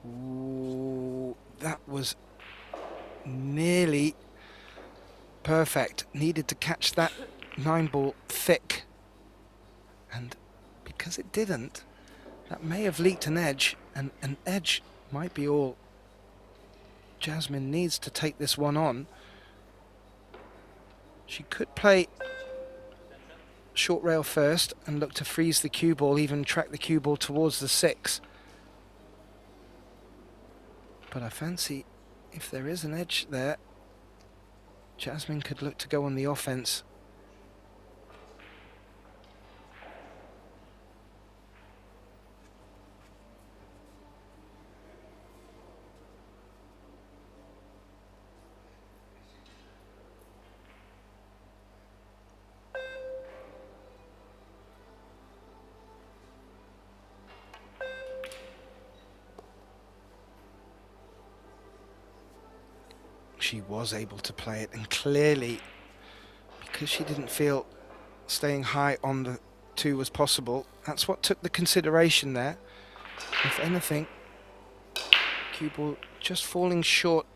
Ooh, that was nearly perfect. Needed to catch that 9-ball thick, and because it didn't, that may have leaked an edge, and an edge might be all Jasmine needs to take this one on. She could play short rail first and look to freeze the cue ball, even track the cue ball towards the 6. But I fancy if there is an edge there, Jasmine could look to go on the offense. She was able to play it, and clearly, because she didn't feel staying high on the 2 was possible, that's what took the consideration there. If anything, cue ball just falling short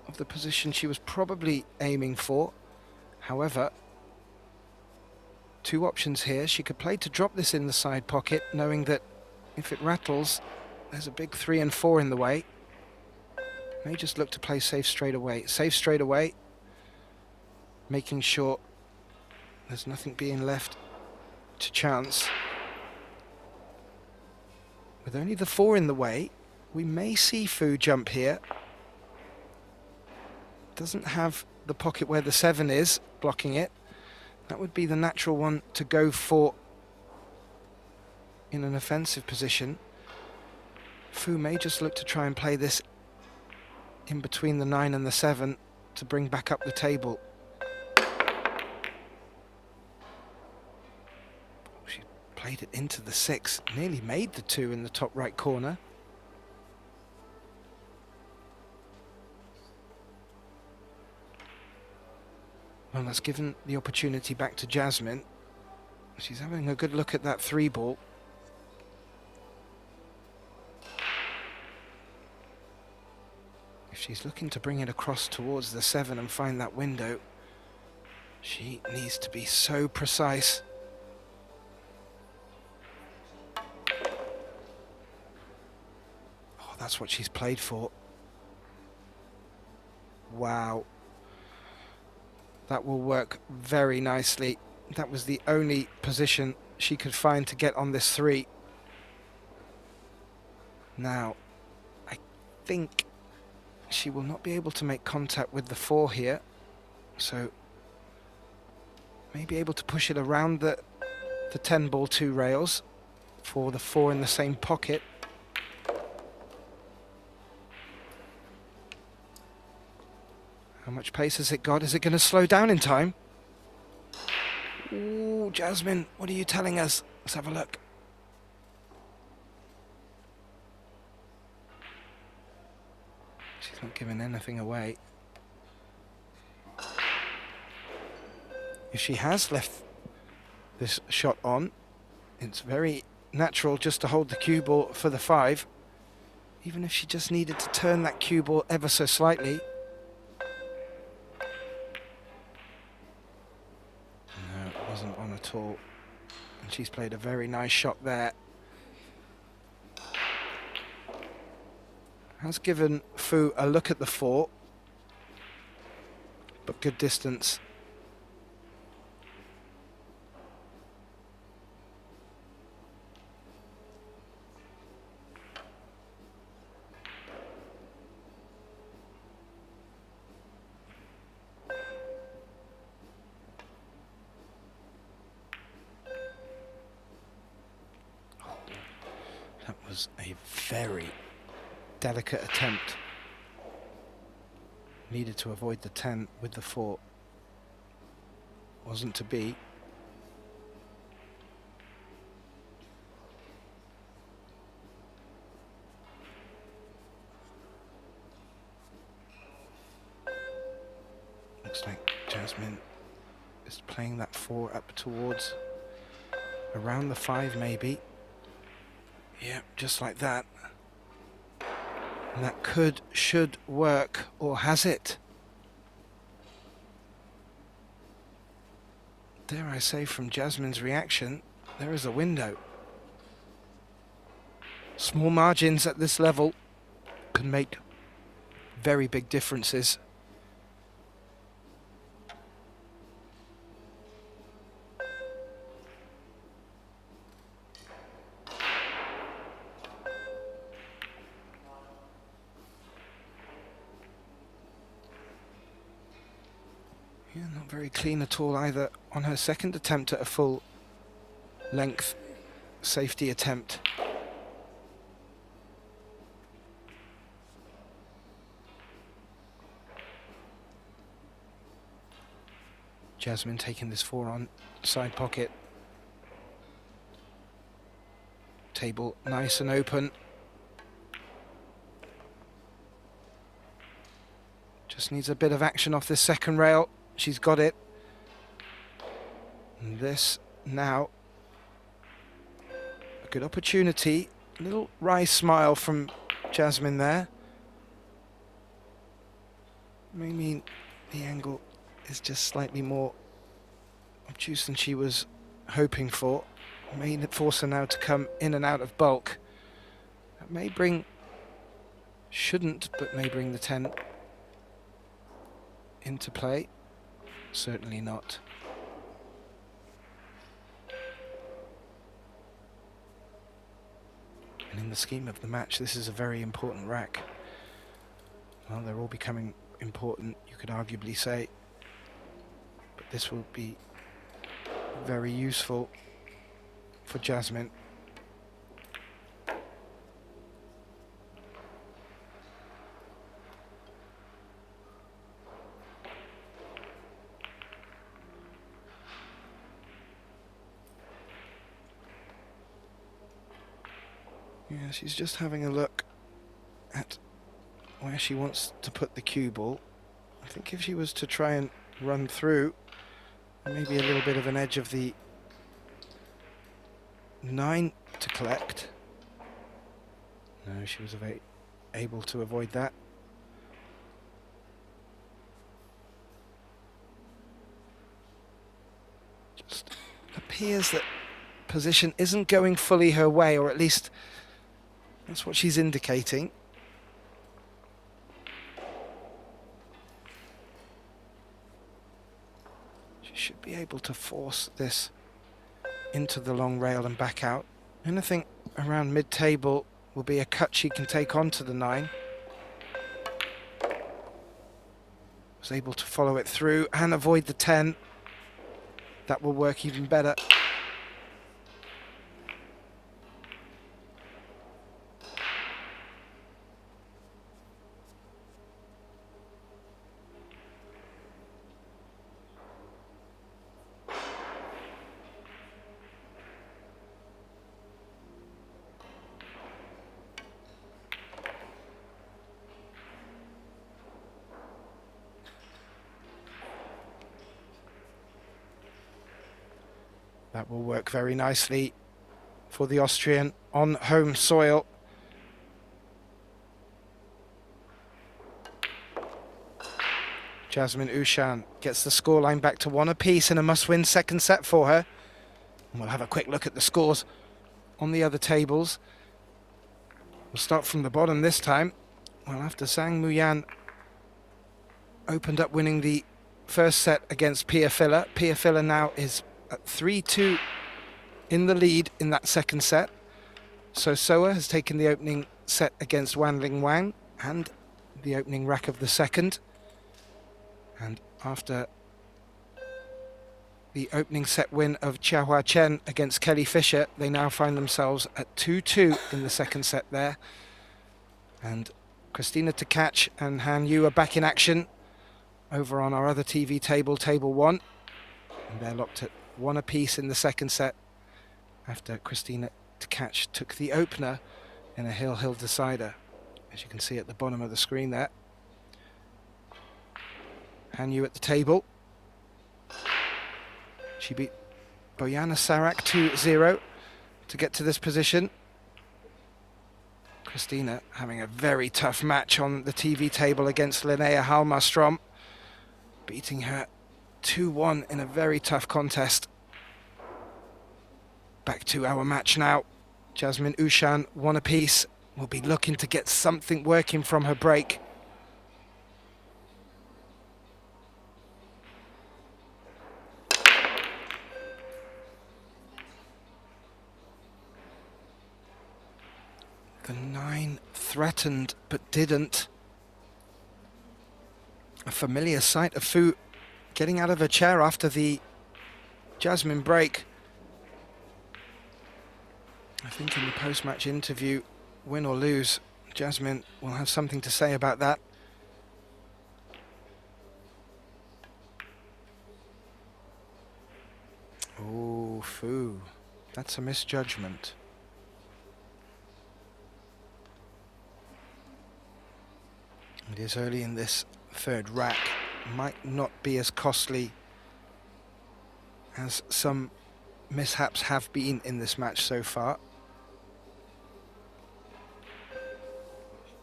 of the position she was probably aiming for. However, 2 options here. She could play to drop this in the side pocket, knowing that if it rattles, there's a big 3 and 4 in the way. May just look to play safe straight away. Safe straight away, making sure there's nothing being left to chance. With only the 4 in the way, we may see Fu jump here. Doesn't have the pocket where the 7 is, blocking it. That would be the natural one to go for in an offensive position. Fu may just look to try and play this in between the 9 and the 7 to bring back up the table. She played it into the 6, nearly made the 2 in the top right corner. Well, that's given the opportunity back to Jasmine. She's having a good look at that 3 ball. If she's looking to bring it across towards the 7 and find that window, she needs to be so precise. Oh, that's what she's played for. Wow. That will work very nicely. That was the only position she could find to get on this 3. Now, I think she will not be able to make contact with the 4 here, so may be able to push it around the 10 ball 2 rails for the 4 in the same pocket. How much pace has it got? Is it going to slow down in time? Ooh, Jasmine, what are you telling us? Let's have a look. She's not giving anything away. If she has left this shot on, it's very natural just to hold the cue ball for the 5. Even if she just needed to turn that cue ball ever so slightly. No, it wasn't on at all. And she's played a very nice shot there. Has given Fu a look at the 4, but good distance. That was a very delicate attempt. Needed to avoid the 10 with the 4. Wasn't to be. Looks like Jasmine is playing that 4 up towards around the 5 maybe. Yeah, just like that. And that should work, or has it? Dare I say, from Jasmine's reaction, there is a window. Small margins at this level can make very big differences. Yeah, not very clean at all either on her second attempt at a full length safety attempt. Jasmine taking this 4 on side pocket. Table nice and open. Just needs a bit of action off this second rail. She's got it. And this now, a good opportunity. A little wry smile from Jasmine there. May mean the angle is just slightly more obtuse than she was hoping for. May force her now to come in and out of bulk. That may bring, shouldn't, but may bring the 10 into play. Certainly not. in the scheme of the match, this is a very important rack. Well, they're all becoming important, you could arguably say. But this will be very useful for Jasmine. Yeah, she's just having a look at where she wants to put the cue ball. I think if she was to try and run through, maybe a little bit of an edge of the 9 to collect. No, she was able to avoid that. Just appears that position isn't going fully her way, or at least that's what she's indicating. She should be able to force this into the long rail and back out. Anything around mid-table will be a cut she can take onto the 9. Was able to follow it through and avoid the 10. That will work even better. That will work very nicely for the Austrian on home soil. Jasmine OUSCHAN gets the scoreline back to 1 apiece in a must-win second set for her. And we'll have a quick look at the scores on the other tables. We'll start from the bottom this time. Well, after Sang Muyan opened up winning the first set against Pia Filler, Pia Filler now is at 3-2 in the lead in that second set. So Soa has taken the opening set against Wanling Wang and the opening rack of the second. And after the opening set win of Chiahua Chen against Kelly Fisher, they now find themselves at 2-2 in the second set there. And Christina Tkach and Han Yu are back in action over on our other TV table, table 1. And they're locked at 1 apiece in the second set after Christina Tkach took the opener in a hill-hill decider, as you can see at the bottom of the screen there. Han Yu at the table. She beat Bojana Sarak 2-0 to get to this position. Christina having a very tough match on the TV table against Linnea Halmarstrom, beating her 2-1 in a very tough contest. Back to our match now. Jasmine OUSCHAN 1 apiece. Will be looking to get something working from her break. The 9 threatened but didn't. A familiar sight of Fu getting out of her chair after the Jasmine break. I think in the post-match interview, win or lose, Jasmine will have something to say about that. Oh, Fu, that's a misjudgment. It is early in this third rack. Might not be as costly as some mishaps have been in this match so far.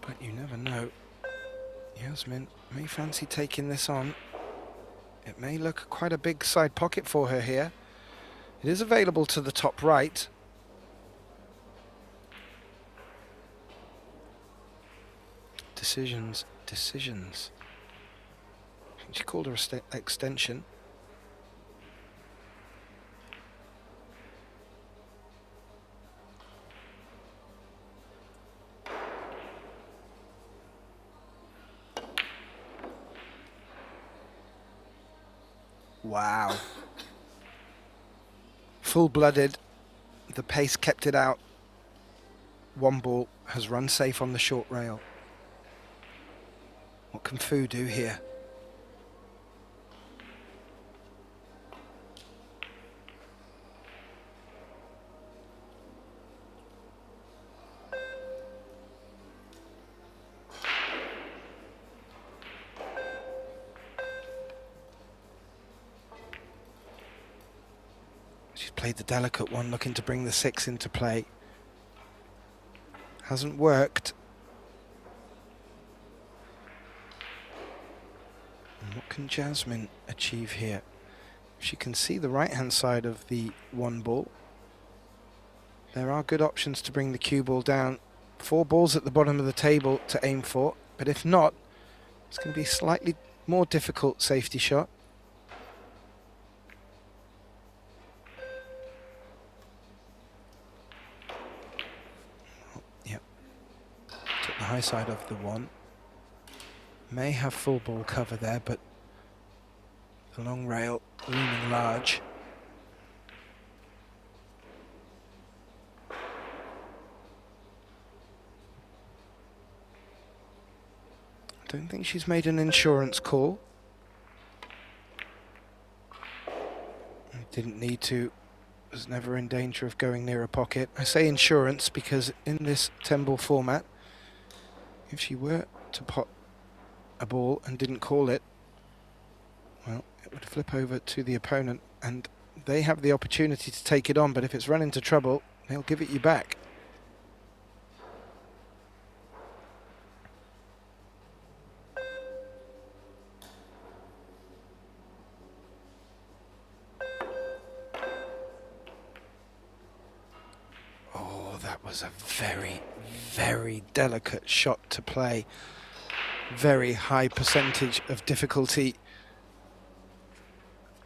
But you never know. Jasmine may fancy taking this on. It may look quite a big side pocket for her here. It is available to the top right. Decisions. I think she called her extension. Wow. Full-blooded. The pace kept it out. One ball has run safe on the short rail. What can Fu do here? She's played the delicate one, looking to bring the 6 into play. Hasn't worked. And what can Jasmine achieve here? If she can see the right-hand side of the 1 ball, there are good options to bring the cue ball down. 4 balls at the bottom of the table to aim for, but if not, it's going to be a slightly more difficult safety shot. The high side of the 1. May have full ball cover there, but the long rail looming large. I don't think she's made an insurance call. Didn't need to. Was never in danger of going near a pocket. I say insurance because in this 10-ball format, if she were to pot a ball and didn't call it, well, it would flip over to the opponent and they have the opportunity to take it on, but if it's run into trouble, they'll give it you back. Oh, that was a very, very delicate shot to play. Very high percentage of difficulty.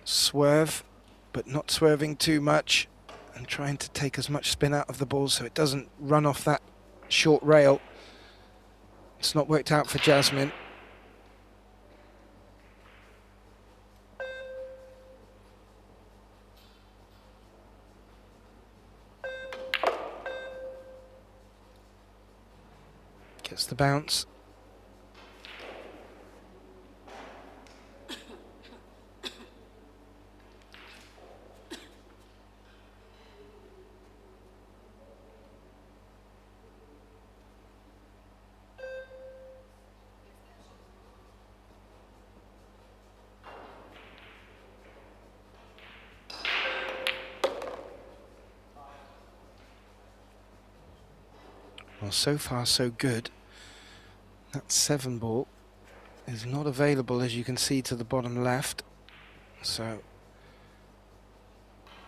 Swerve, but not swerving too much, and trying to take as much spin out of the ball so it doesn't run off that short rail. It's not worked out for Jasmine. Gets the bounce. Well, so far so good. That 7-ball is not available, as you can see, to the bottom left. So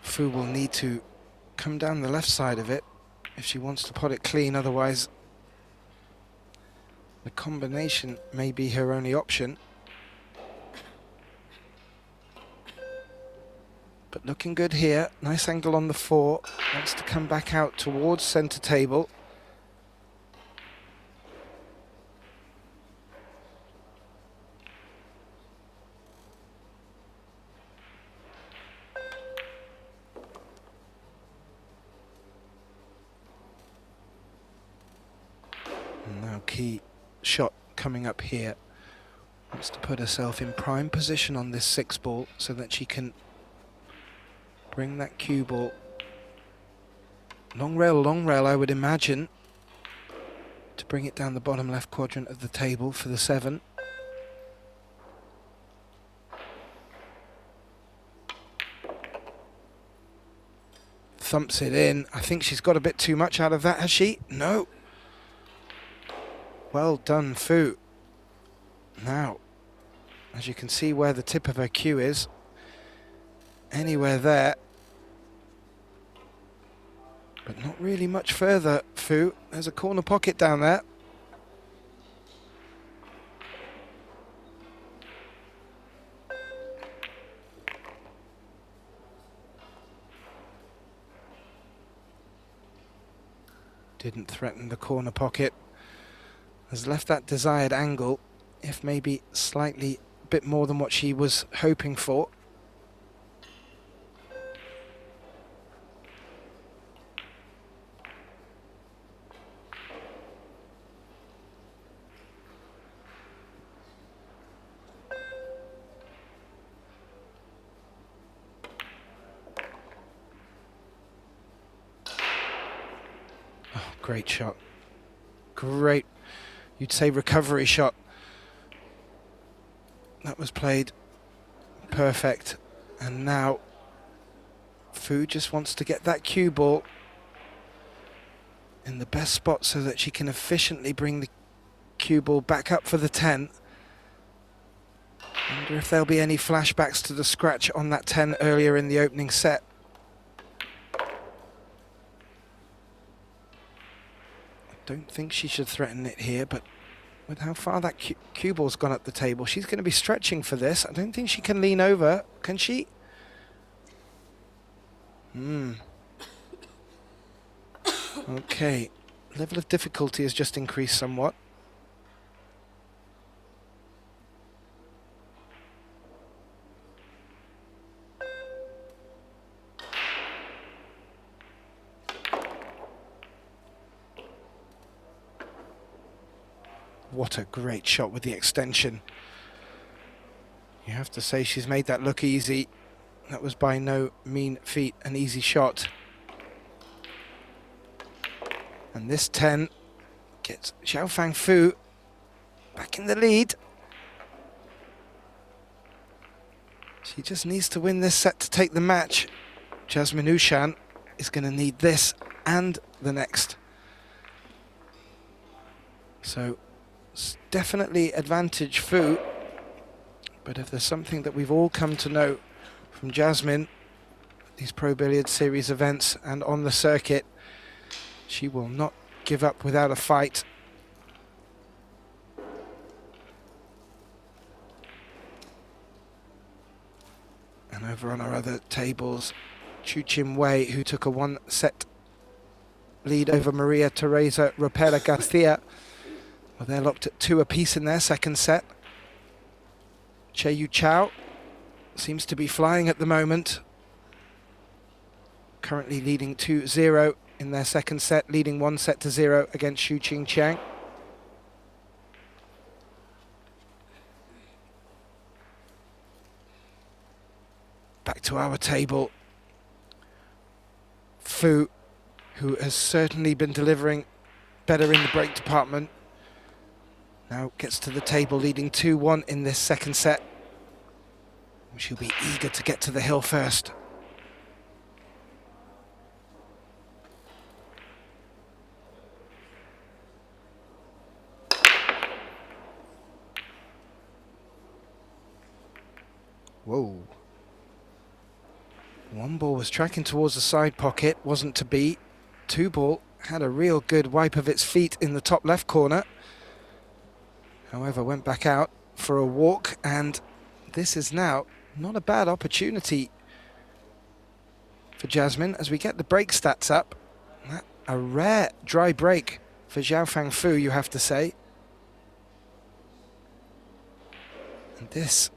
Fu will need to come down the left side of it if she wants to pot it clean. Otherwise, the combination may be her only option. But looking good here. Nice angle on the 4. Wants to come back out towards centre table. Now key shot coming up here. Wants to put herself in prime position on this 6-ball so that she can bring that cue ball. Long rail, I would imagine, to bring it down the bottom left quadrant of the table for the 7. Thumps it in. I think she's got a bit too much out of that, has she? No. Well done, Fu. Now, as you can see where the tip of her cue is, anywhere there, but not really much further, Fu. There's a corner pocket down there. Didn't threaten the corner pocket. Has left that desired angle, if maybe slightly a bit more than what she was hoping for. Oh, great shot. Great, you'd say recovery shot. That was played perfect. And now Fu just wants to get that cue ball in the best spot so that she can efficiently bring the cue ball back up for the 10. Wonder if there'll be any flashbacks to the scratch on that 10 earlier in the opening set. I don't think she should threaten it here, but with how far that cue ball's gone up the table, she's going to be stretching for this. I don't think she can lean over. Can she? Okay, level of difficulty has just increased somewhat. What a great shot with the extension. You have to say she's made that look easy. That was by no mean feat an easy shot. And this 10 gets Xiaofang Fu back in the lead. She just needs to win this set to take the match. Jasmine OUSCHAN is going to need this and the next. So it's definitely advantage Fu. But if there's something that we've all come to know from Jasmine, these Pro Billiard Series events and on the circuit, she will not give up without a fight. And over on our other tables, Chu Chin Wei, who took a 1-set lead over Maria Teresa Ropera Garcia. Well, they're locked at 2 apiece in their second set. Che Yu Chao seems to be flying at the moment. Currently leading 2-0 in their second set, leading 1-0 against Xu Qing Qiang. Back to our table. Fu, who has certainly been delivering better in the break department, now gets to the table leading 2-1 in this second set. She'll be eager to get to the hill first. Whoa. One ball was tracking towards the side pocket, wasn't to be. 2 ball had a real good wipe of its feet in the top left corner. However, went back out for a walk, and this is now not a bad opportunity for Jasmine as we get the break stats up. A rare dry break for Xiaofang Fu, you have to say. And this,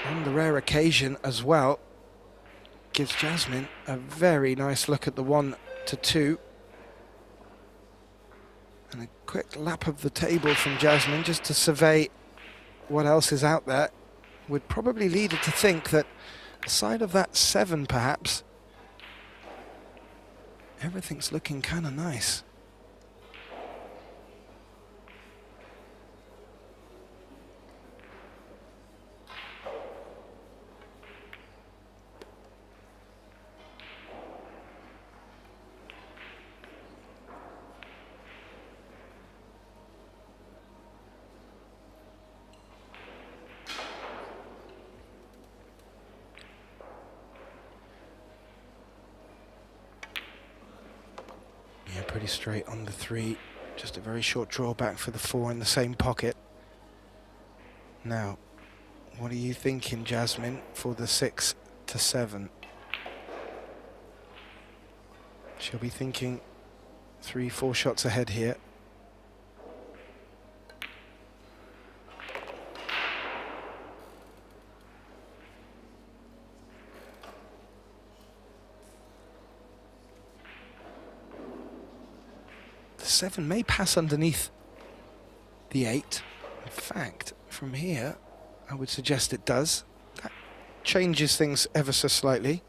on the rare occasion as well, gives Jasmine a very nice look at the 1-2. And a quick lap of the table from Jasmine just to survey what else is out there would probably lead her to think that aside of that 7 perhaps, everything's looking kind of nice. Pretty straight on the 3, just a very short drawback for the 4 in the same pocket. Now, what are you thinking, Jasmine, for the 6-7? She'll be thinking 3-4 shots ahead here. The 7 may pass underneath the 8. In fact, from here, I would suggest it does. That changes things ever so slightly.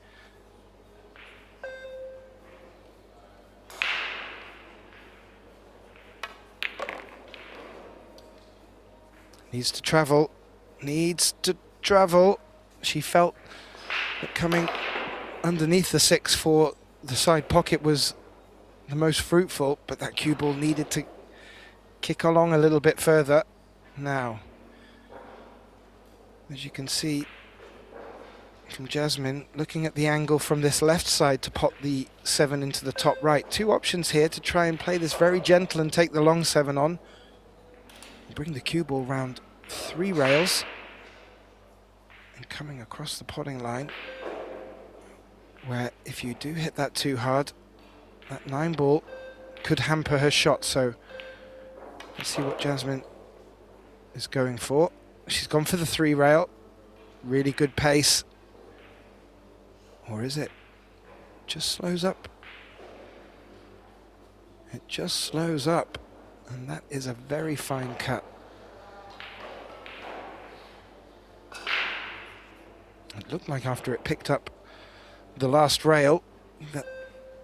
Needs to travel. Needs to travel. She felt that coming underneath the 6 for the side pocket was the most fruitful, but that cue ball needed to kick along a little bit further. Now, as you can see from Jasmine, looking at the angle from this left side to pop the 7 into the top right. 2 options here to try and play this very gentle and take the long 7 on. Bring the cue ball round 3 rails and coming across the potting line, where if you do hit that too hard, that 9 ball could hamper her shot. So let's see what Jasmine is going for. She's gone for the 3 rail. Really good pace. Or is it? Just slows up. It just slows up. And that is a very fine cut. It looked like after it picked up the last rail that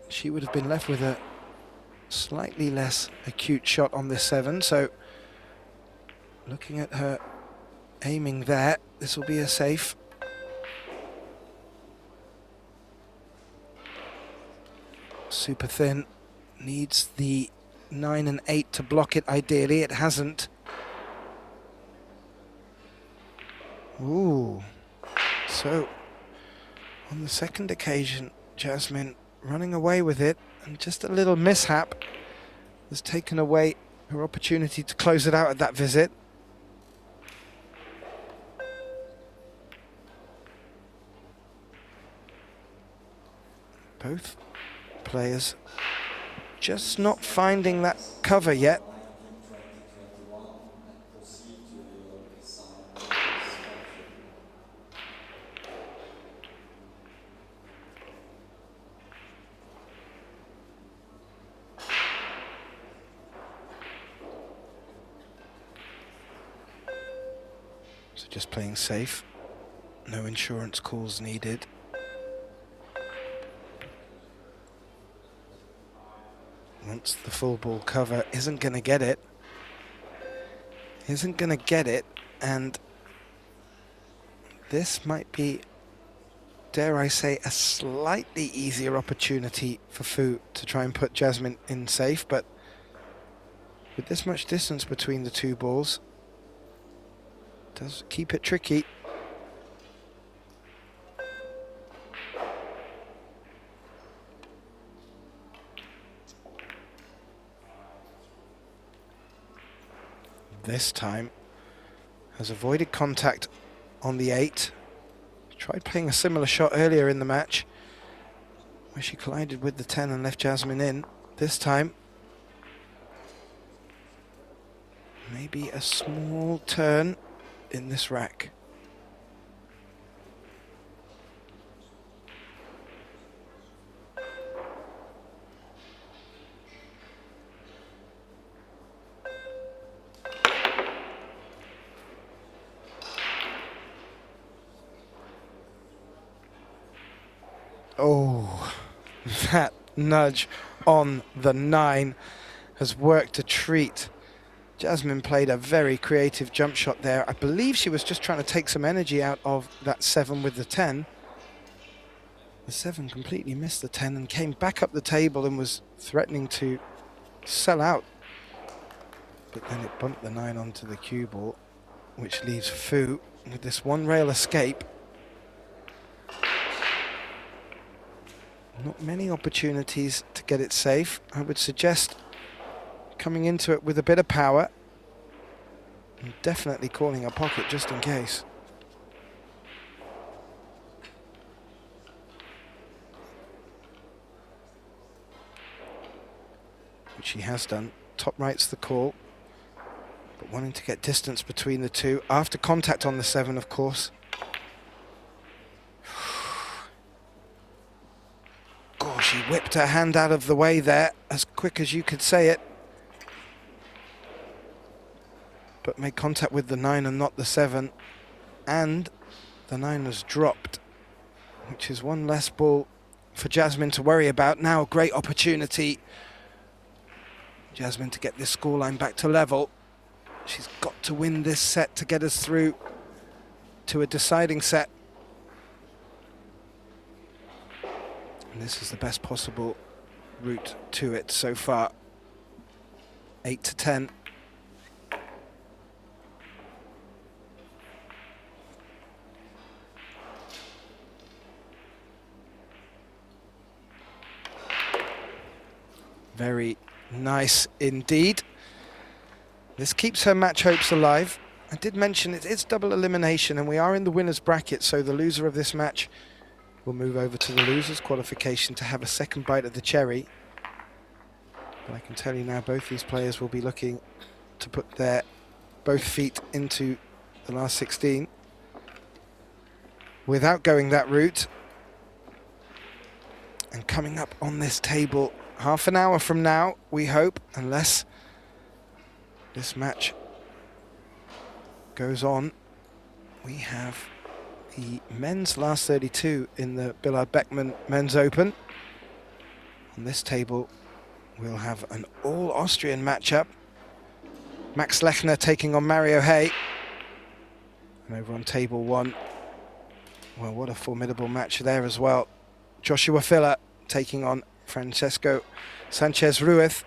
she would have been left with a slightly less acute shot on this 7. So looking at her aiming there, this will be a safe. Super thin, needs the 9 and 8 to block it ideally. It hasn't. Ooh. So on the second occasion, Jasmine running away with it, and just a little mishap has taken away her opportunity to close it out at that visit. Both players just not finding that cover yet. So just playing safe, no insurance calls needed. Once the full ball cover, isn't going to get it. Isn't going to get it, and this might be, dare I say, a slightly easier opportunity for Fu to try and put Jasmine in safe, but with this much distance between the 2 balls, does keep it tricky. This time has avoided contact on the 8. Tried playing a similar shot earlier in the match where she collided with the 10 and left Jasmine in. This time maybe a small turn in this rack. Oh, that nudge on the 9 has worked a treat. Jasmine played a very creative jump shot there. I believe she was just trying to take some energy out of that 7 with the 10. The 7 completely missed the 10 and came back up the table and was threatening to sell out. But then it bumped the 9 onto the cue ball, which leaves Fu with this 1 rail escape. Not many opportunities to get it safe. I would suggest coming into it with a bit of power and definitely calling a pocket just in case. Which she has done. Top right's the call, but wanting to get distance between the 2 after contact on the 7, of course. Gosh, she whipped her hand out of the way there as quick as you could say it, but made contact with the 9 and not the 7, and the 9 has dropped, which is 1 less ball for Jasmine to worry about. Now a great opportunity, Jasmine, to get this scoreline back to level. She's got to win this set to get us through to a deciding set. And this is the best possible route to it so far. 8-10. Very nice indeed. This keeps her match hopes alive. I did mention it's double elimination and we are in the winner's bracket, so the loser of this match will move over to the loser's qualification to have a second bite of the cherry. But I can tell you now, both these players will be looking to put their both feet into the last 16 without going that route. And coming up on this table half an hour from now, we hope, unless this match goes on, we have the men's last 32 in the Billard Beckmann Men's Open. On this table, we'll have an all-Austrian matchup. Max Lechner taking on Mario Hay. And over on table 1, well, what a formidable match there as well. Joshua Filler taking on Francesco Sanchez Ruiz.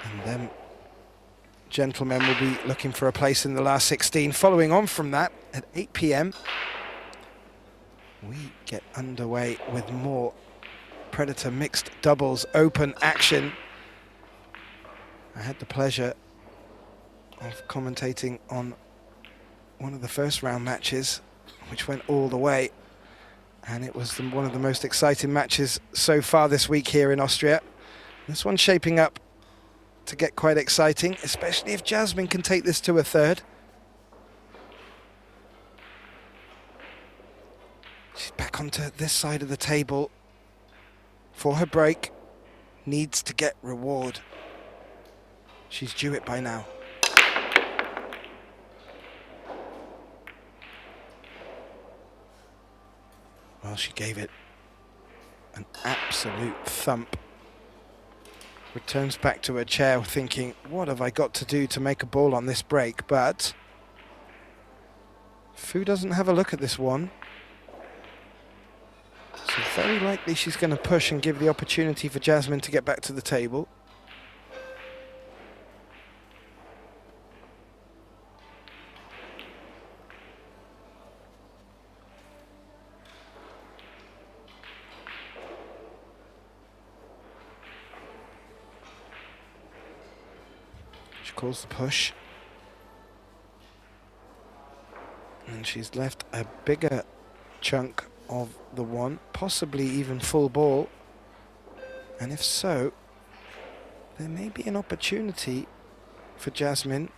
And them gentlemen will be looking for a place in the last 16. Following on from that, at 8 p.m, we get underway with more Predator Mixed Doubles Open action. I had the pleasure of commentating on one of the first round matches, which went all the way, and it was one of the most exciting matches so far this week here in Austria. This one's shaping up to get quite exciting, especially if Jasmine can take this to a third. She's back onto this side of the table for her break. Needs to get reward. She's due it by now. Well, she gave it an absolute thump. Returns back to her chair thinking, what have I got to do to make a ball on this break? But Fu doesn't have a look at this one. So very likely she's going to push and give the opportunity for Jasmine to get back to the table. She calls the push. And she's left a bigger chunk of the one, possibly even full ball. And if so, there may be an opportunity for Jasmine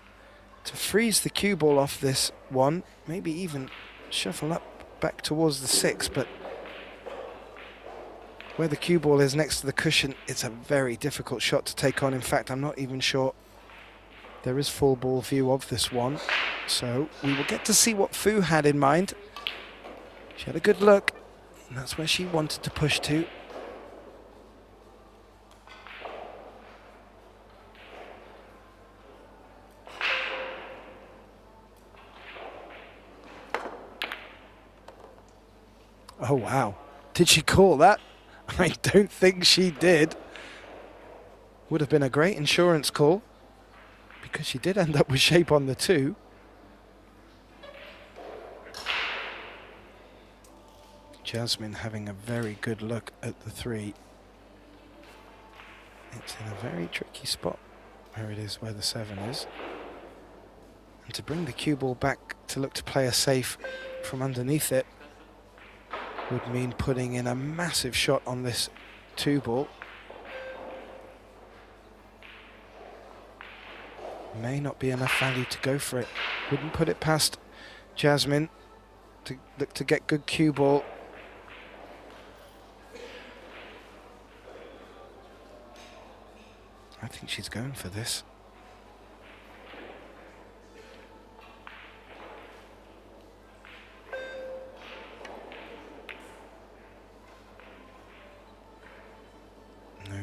to freeze the cue ball off this one, maybe even shuffle up back towards the 6, but where the cue ball is next to the cushion, it's a very difficult shot to take on. In fact, I'm not even sure there is full ball view of this one. So we will get to see what Fu had in mind. She had a good look, and that's where she wanted to push to. Oh, wow. Did she call that? I don't think she did. Would have been a great insurance call, because she did end up with shape on the 2. Jasmine having a very good look at the 3. It's in a very tricky spot where it is, where the 7 is. And to bring the cue ball back to look to play a safe from underneath it would mean putting in a massive shot on this 2 ball. May not be enough value to go for it. Wouldn't put it past Jasmine to look to get good cue ball. I think she's going for this.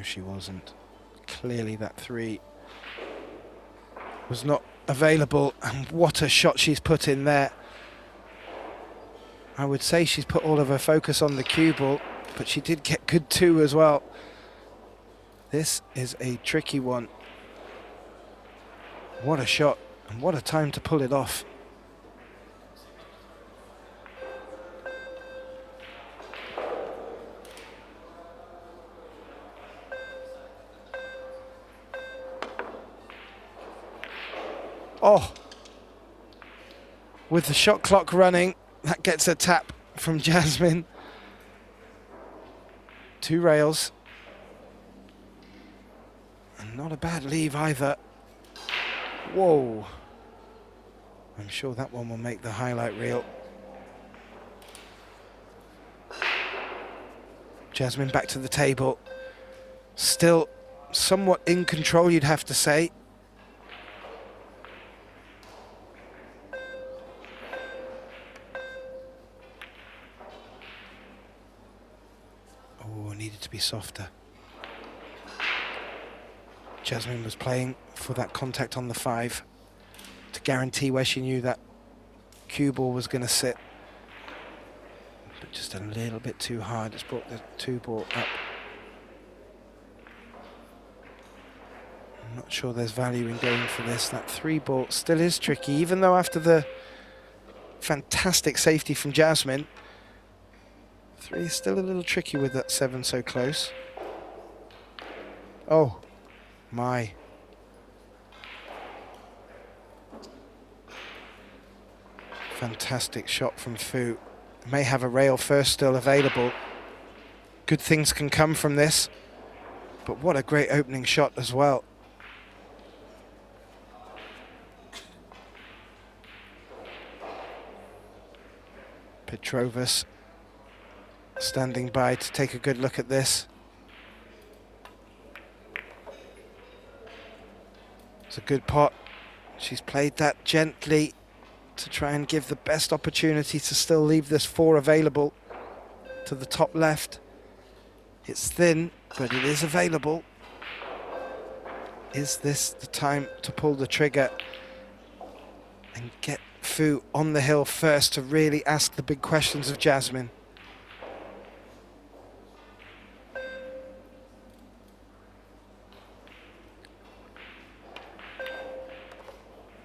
she wasn't. Clearly that 3 was not available, and what a shot she's put in there. I would say she's put all of her focus on the cue ball, but she did get good 2 as well. This is a tricky one. What a shot, and what a time to pull it off. Oh, with the shot clock running, that gets a tap from Jasmine. 2 rails. And not a bad leave either. Whoa. I'm sure that one will make the highlight reel. Jasmine back to the table. Still somewhat in control, you'd have to say. Needed to be softer. Jasmine was playing for that contact on the 5 to guarantee where she knew that cue ball was going to sit. But just a little bit too hard. It's brought the 2 ball up. I'm not sure there's value in going for this. That 3 ball still is tricky, even though after the fantastic safety from Jasmine, 3 is still a little tricky with that 7 so close. Oh, my. Fantastic shot from Fu. May have a rail first still available. Good things can come from this. But what a great opening shot as well. Petrovas standing by to take a good look at this. It's a good pot. She's played that gently to try and give the best opportunity to still leave this 4 available to the top left. It's thin, but it is available. Is this the time to pull the trigger and get Fu on the hill first to really ask the big questions of Jasmine?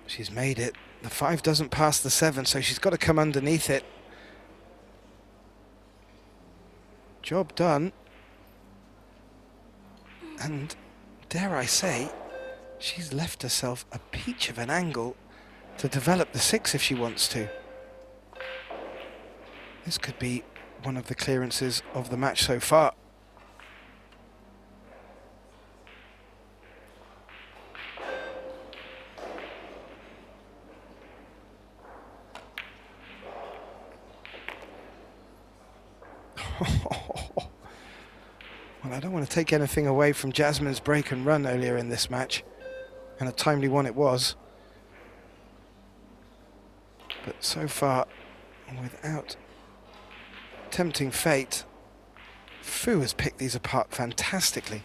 She's made it. The 5 doesn't pass the 7, so she's got to come underneath it. Job done. And, dare I say, she's left herself a peach of an angle to develop the 6 if she wants to. This could be one of the clearances of the match so far. Well, I don't want to take anything away from Jasmine's break and run earlier in this match, and a timely one it was. But so far, without tempting fate, Fu has picked these apart fantastically.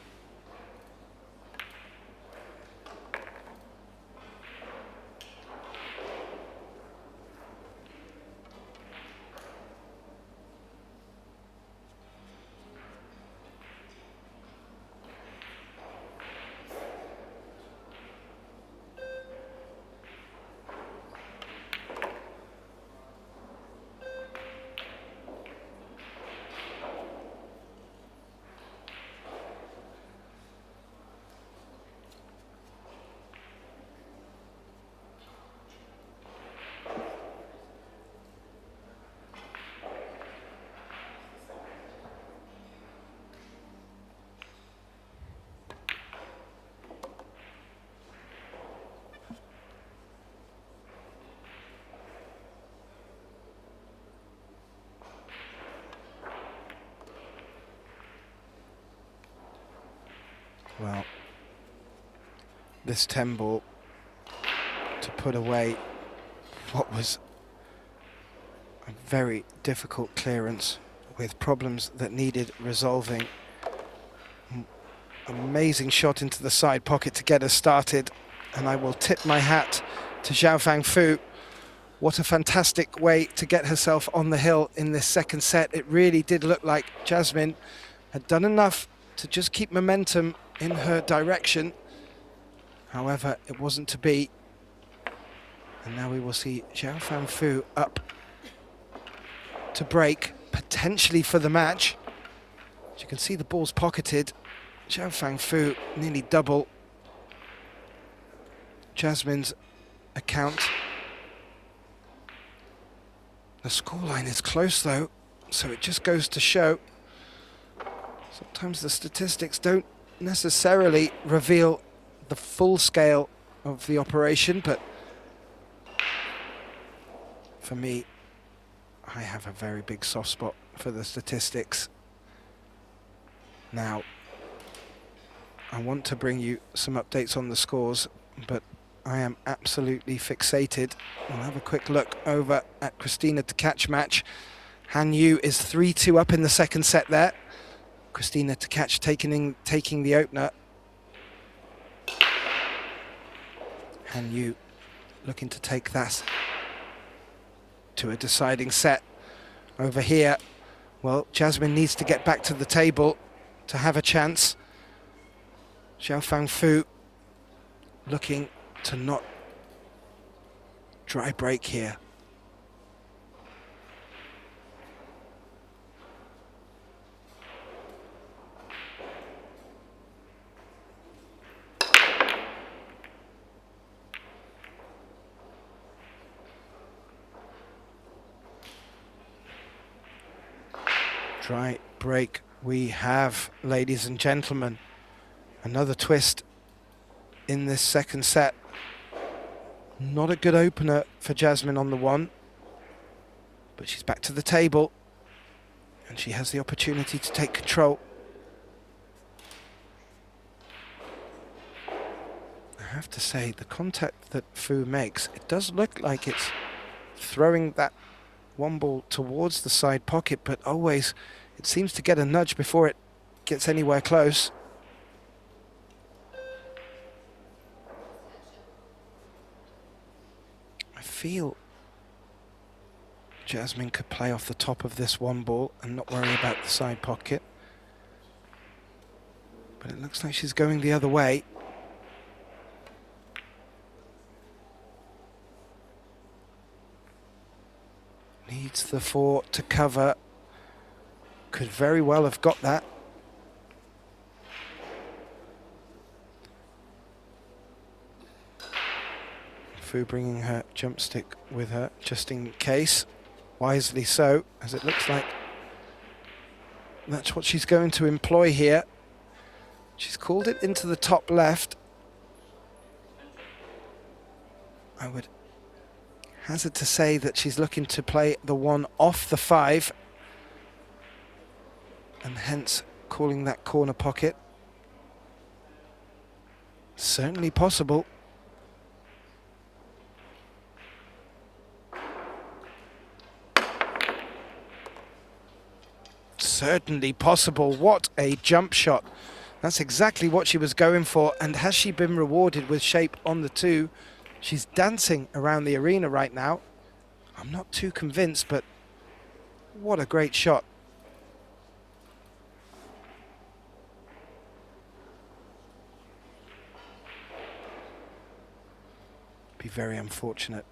Well, this 10 ball to put away what was a very difficult clearance with problems that needed resolving. Amazing shot into the side pocket to get us started. And I will tip my hat to Zhao Fangfu. What a fantastic way to get herself on the hill in this second set. It really did look like Jasmine had done enough to just keep momentum in her direction. However, it wasn't to be. And now we will see Zhao Fangfu up to break, potentially for the match. As you can see, the ball's pocketed. Zhao Fangfu nearly double Jasmine's account. The scoreline is close though, so it just goes to show sometimes the statistics don't necessarily reveal the full scale of the operation, but for me, I have a very big soft spot for the statistics. Now, I want to bring you some updates on the scores, but I am absolutely fixated. We'll have a quick look over at Christina to catch match. Han Yu is 3-2 up in the second set there. Christina to catch taking the opener. Han Yu looking to take that to a deciding set. Over here, well, Jasmine needs to get back to the table to have a chance. Zhao Fangfu looking to not dry break here. Dry break we have, ladies and gentlemen. Another twist in this second set. Not a good opener for Jasmine on the one, but she's back to the table and she has the opportunity to take control. I have to say, the contact that Fu makes, it does look like it's throwing that one ball towards the side pocket, but always it seems to get a nudge before it gets anywhere close. I feel Jasmine could play off the top of this one ball and not worry about the side pocket, but it looks like she's going the other way. Needs the 4 to cover. Could very well have got that. Fu bringing her jump stick with her just in case. Wisely so, as it looks like that's what she's going to employ here. She's called it into the top left. I would hazard to say that she's looking to play the one off the 5 and hence calling that corner pocket. Certainly possible. Certainly possible. What a jump shot. That's exactly what she was going for, and has she been rewarded with shape on the 2? She's dancing around the arena right now. I'm not too convinced, but what a great shot. Be very unfortunate.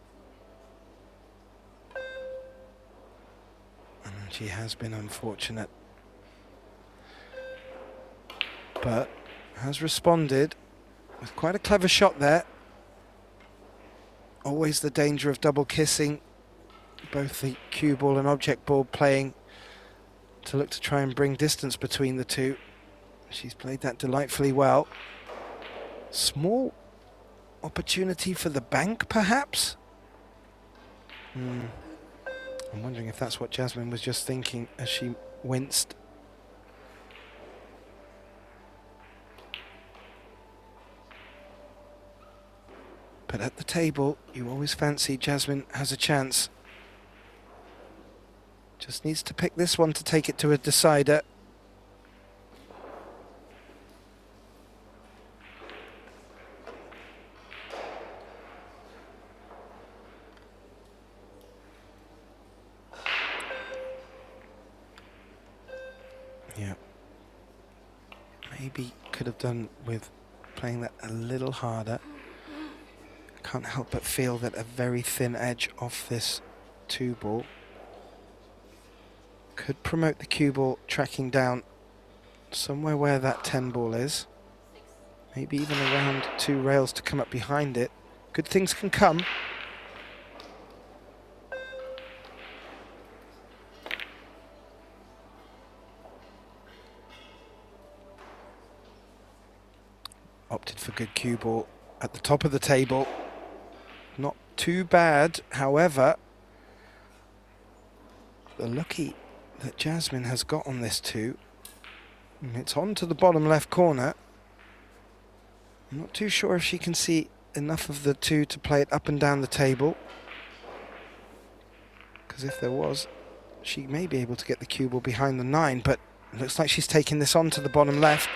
And she has been unfortunate, but has responded with quite a clever shot there. Always the danger of double kissing, both the cue ball and object ball playing to look to try and bring distance between the two. She's played that delightfully well. Small opportunity for the bank, perhaps? I'm wondering if that's what Jasmine was just thinking as she winced. But at the table, you always fancy Jasmine has a chance. Just needs to pick this one to take it to a decider. Yeah. Maybe could have done with playing that a little harder. Can't help but feel that a very thin edge off this 2 ball could promote the cue ball tracking down somewhere where that 10 ball is. Maybe even around 2 rails to come up behind it. Good things can come. Opted for good cue ball at the top of the table. Not too bad, however. The lucky that Jasmine has got on this 2. And it's on to the bottom left corner. I'm not too sure if she can see enough of the 2 to play it up and down the table. Because if there was, she may be able to get the cue ball behind the 9, but it looks like she's taking this on to the bottom left.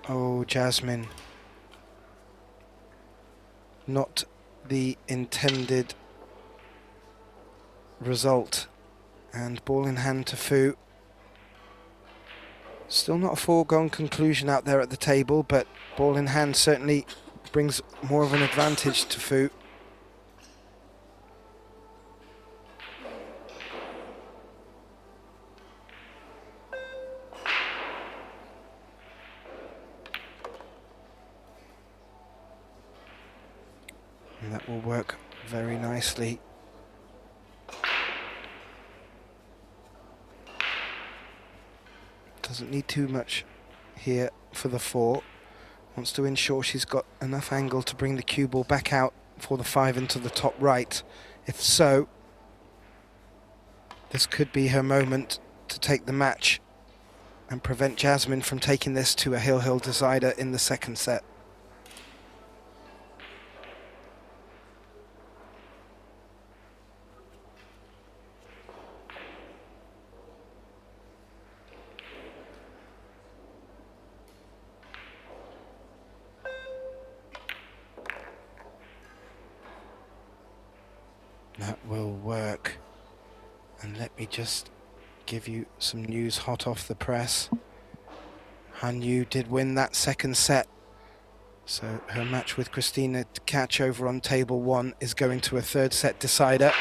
Oh, Jasmine. Not the intended result. And ball in hand to Fu. Still not a foregone conclusion out there at the table, but ball in hand certainly brings more of an advantage to Fu. And that will work very nicely. Doesn't need too much here for the 4. Wants to ensure she's got enough angle to bring the cue ball back out for the 5 into the top right. If so, this could be her moment to take the match and prevent Jasmine from taking this to a hill-hill decider in the second set. That will work. And let me just give you some news hot off the press. Hanyu did win that second set. So her match with Christina Tkach over on table 1 is going to a third set decider.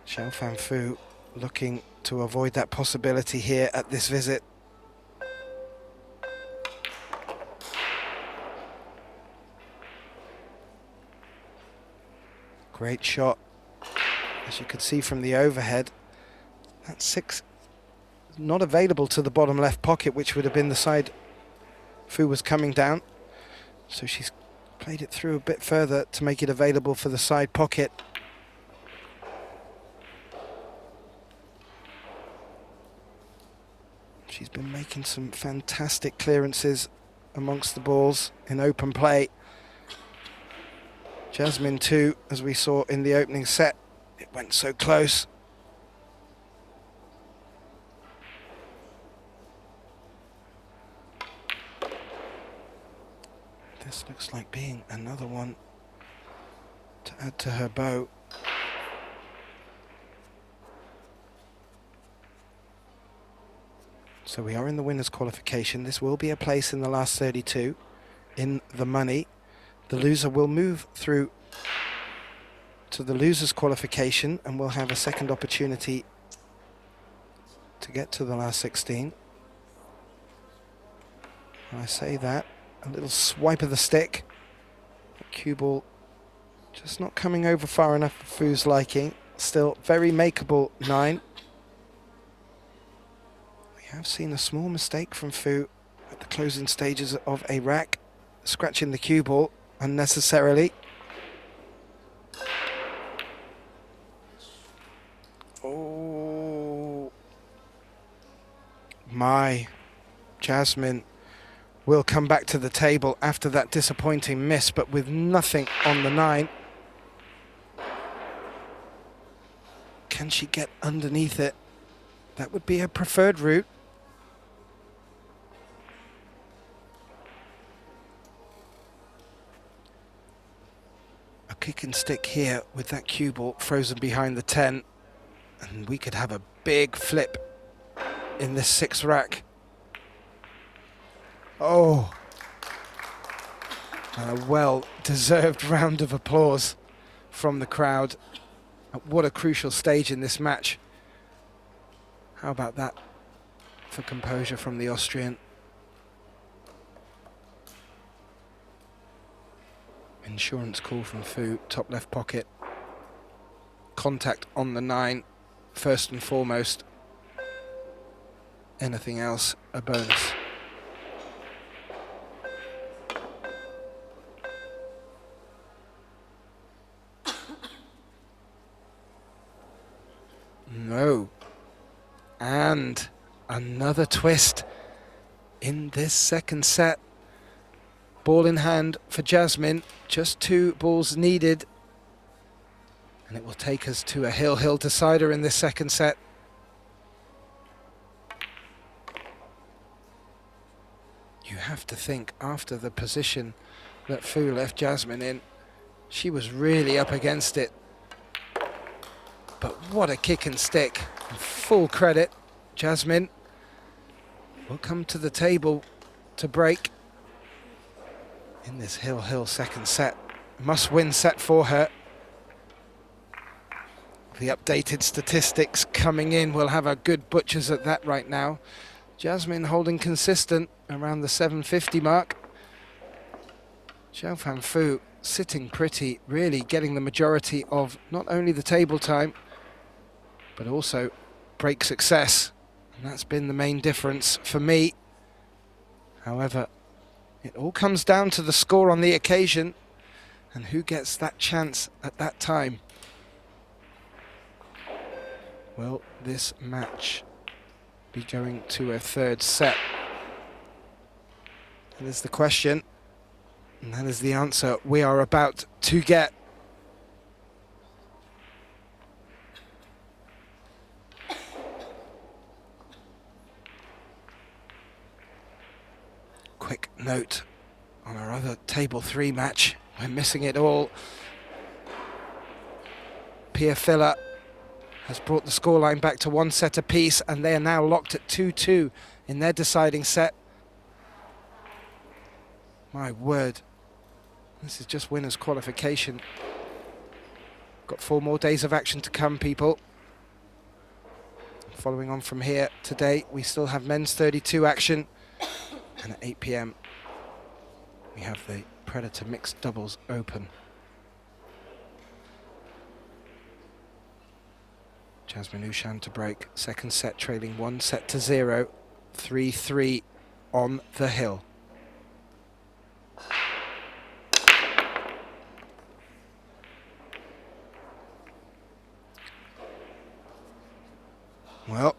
Xiao Fanfu looking to avoid that possibility here at this visit. Great shot. As you could see from the overhead, that 6 is not available to the bottom left pocket, which would have been the side Fu was coming down. So she's played it through a bit further to make it available for the side pocket. She's been making some fantastic clearances amongst the balls in open play. Jasmine too, as we saw in the opening set. It went so close. This looks like being another one to add to her bow. So we are in the winners' qualification. This will be a place in the last 32 in the money. The loser will move through to the losers' qualification and will have a second opportunity to get to the last 16. When I say that, a little swipe of the stick. The cue ball just not coming over far enough for Fu's liking. Still very makeable 9. We have seen a small mistake from Fu at the closing stages of AeroRack, scratching the cue ball unnecessarily. Oh my, Jasmine will come back to the table after that disappointing miss, but with nothing on the 9. Can she get underneath it? That would be her preferred route. kick and stick here with that cue ball frozen behind the 10, and we could have a big flip in this 6th rack. Oh, a well-deserved round of applause from the crowd. What a crucial stage in this match. How about that for composure from the Austrian? Insurance call from Fu, top left pocket. Contact on the 9, first and foremost. Anything else, a bonus. No. And another twist in this 2nd set. Ball in hand for Jasmine, just 2 balls needed. And it will take us to a hill decider in this 2nd set. You have to think, after the position that Fu left Jasmine in, she was really up against it. But what a kick and stick. Full credit, Jasmine will come to the table to break in this hill 2nd set. Must-win set for her. The updated statistics coming in. We'll have a good butchers at that right now. Jasmine holding consistent around the 750 mark. Xiaofan Fu sitting pretty, really getting the majority of not only the table time, but also break success. And that's been the main difference for me. However, it all comes down to the score on the occasion and who gets that chance at that time. Will this match be going to a 3rd set? That is the question, and that is the answer we are about to get. Quick note on our other table 3 match. We're missing it all. Pia Filler has brought the scoreline back to 1 set apiece, and they are now locked at 2-2 in their deciding set. My word, this is just winners' qualification. Got 4 more days of action to come, people. Following on from here today, we still have men's 32 action, and at 8 PM we have the Predator Mixed Doubles Open. Jasmine OUSCHAN to break, 2nd set trailing 1-0, 3-3 on the hill. Well,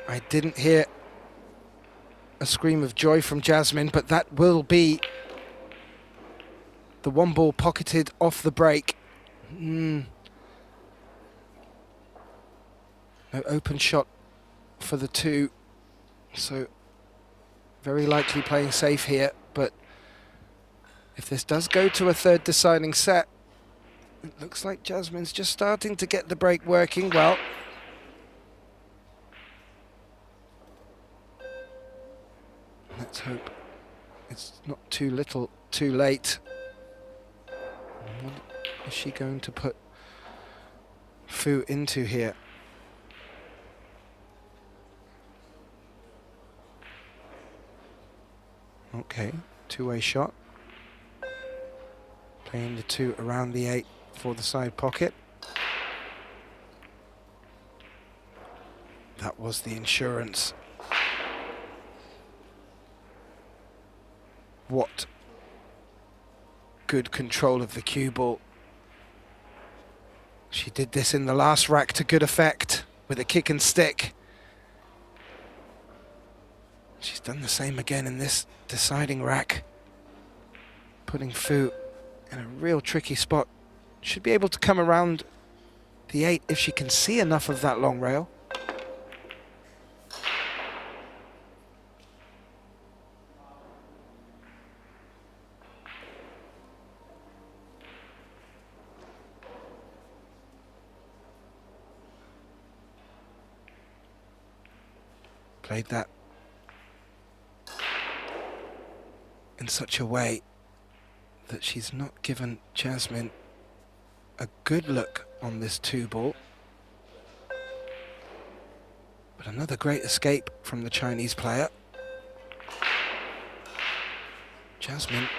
I didn't hear a scream of joy from Jasmine, but that will be the 1 ball pocketed off the break. No open shot for the 2, so very likely playing safe here. But if this does go to a 3rd deciding set, it looks like Jasmine's just starting to get the break working well. Let's hope it's not too little, too late. What is she going to put Fu into here? Okay, 2-way shot. Playing the 2 around the 8 for the side pocket. That was the insurance. What good control of the cue ball. She did this in the last rack to good effect with a kick and stick. She's done the same again in this deciding rack, putting Fu in a real tricky spot. Should be able to come around the 8 if she can see enough of that long rail. Played that in such a way that she's not given Jasmine a good look on this 2-ball. But another great escape from the Chinese player. Jasmine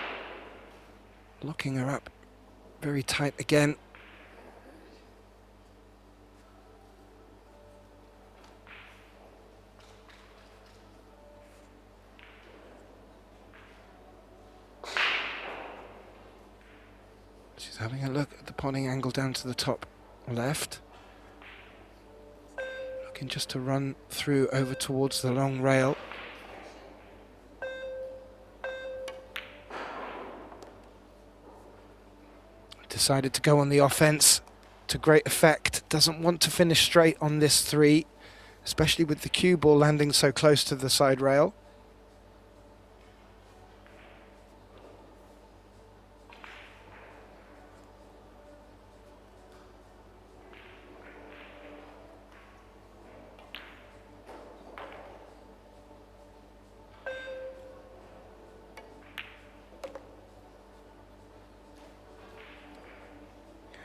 locking her up very tight again. She's having a look at the potting angle down to the top left. Looking just to run through over towards the long rail. Decided to go on the offense to great effect. Doesn't want to finish straight on this 3, especially with the cue ball landing so close to the side rail.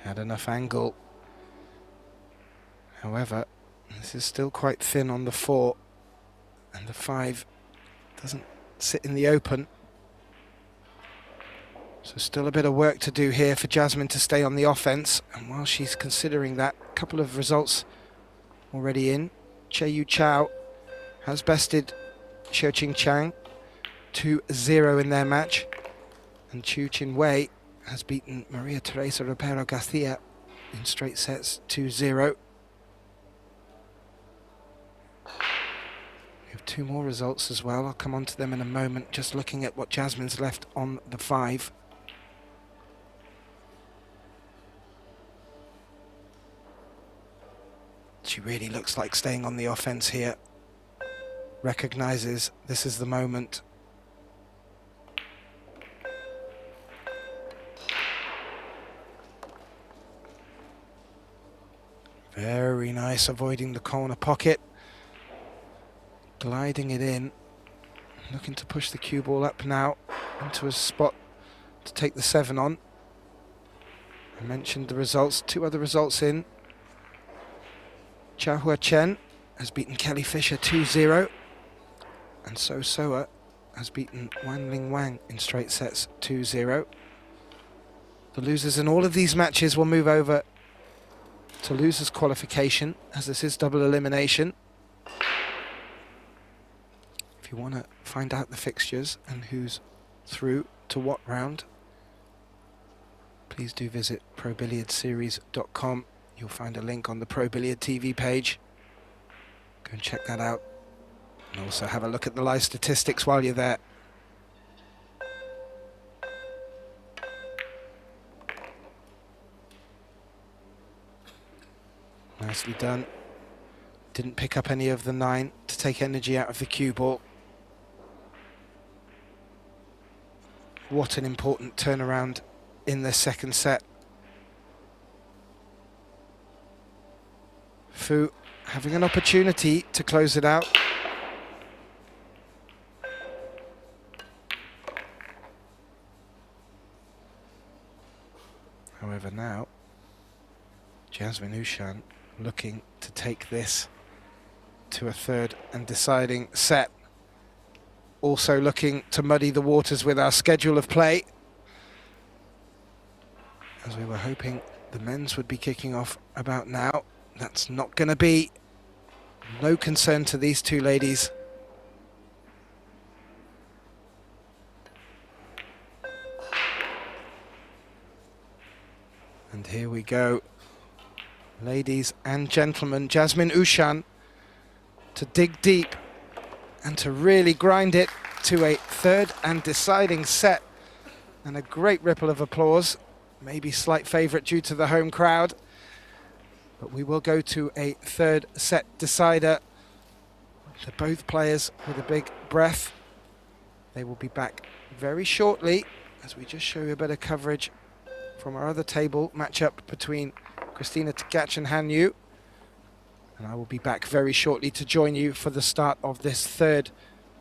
Had enough angle. However, this is still quite thin on the 4, and the 5 doesn't sit in the open. So still a bit of work to do here for Jasmine to stay on the offense. And while she's considering that, a couple of results already in. Che-Yu Chao has bested Xiao Qing Chang 2-0 in their match, and Chu Chin Wei has beaten Maria Teresa Ribeiro Garcia in straight sets 2-0. We have 2 more results as well. I'll come on to them in a moment, just looking at what Jasmine's left on the 5. She really looks like staying on the offense here. Recognizes this is the moment. Very nice, avoiding the corner pocket. Gliding it in. Looking to push the cue ball up now into a spot to take the 7 on. I mentioned the results, 2 other results in. Chao Hua Chen has beaten Kelly Fisher 2-0. And So Soa has beaten Wan Ling Wang in straight sets 2-0. The losers in all of these matches will move over to losers qualification, as this is double elimination. If you want to find out the fixtures and who's through to what round, please do visit ProBilliardSeries.com. You'll find a link on the Pro Billiard TV page. Go and check that out. And also have a look at the live statistics while you're there. Nicely done. Didn't pick up any of the 9 to take energy out of the cue ball. What an important turnaround in the second set. Fu having an opportunity to close it out. However, now Jasmine OUSCHAN looking to take this to a 3rd and deciding set. Also looking to muddy the waters with our schedule of play, as we were hoping the men's would be kicking off about now. That's not going to be. No concern to these 2 ladies. And here we go. Ladies and gentlemen, Jasmine OUSCHAN to dig deep and to really grind it to a 3rd and deciding set. And a great ripple of applause. Maybe slight favourite due to the home crowd. But we will go to a 3rd set decider. To both players with a big breath. They will be back very shortly, as we just show you a bit of coverage from our other table matchup between Christina Tkach and Han Yu. And I will be back very shortly to join you for the start of this third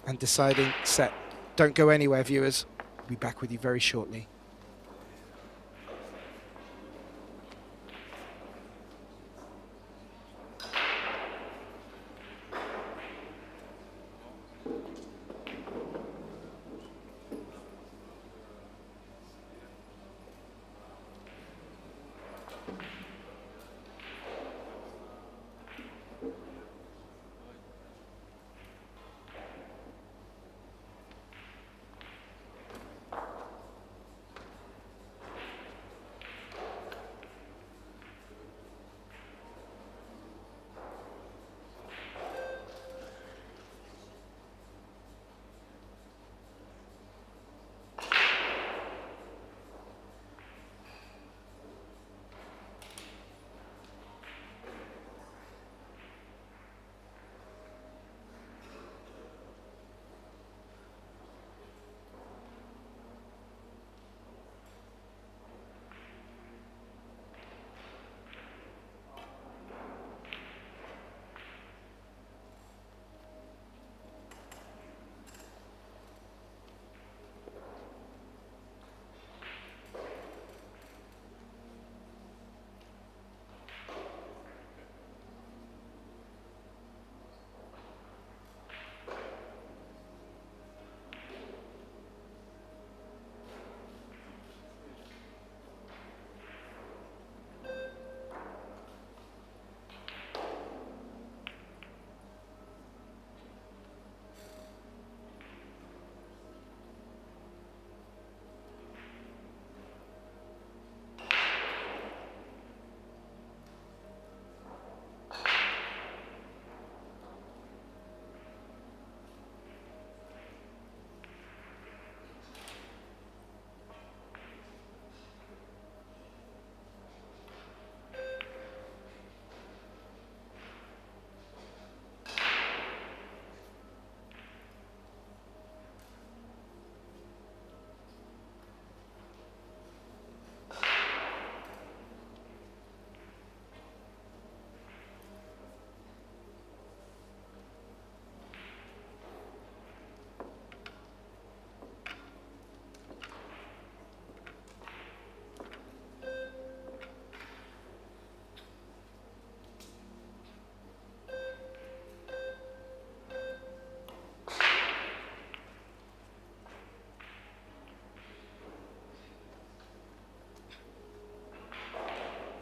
and deciding set. Don't go anywhere, viewers. I'll be back with you very shortly.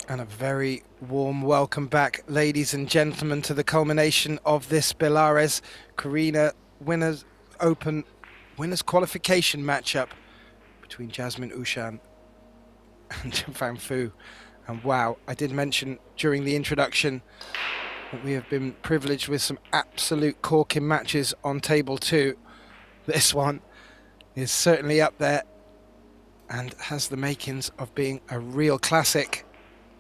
And a very warm welcome back, ladies and gentlemen, to the culmination of this Bilhares Carrinho Winners Open Winners Qualification matchup between Jasmine OUSCHAN and Johann. And wow, I did mention during the introduction that we have been privileged with some absolute corking matches on table 2. This one is certainly up there and has the makings of being a real classic.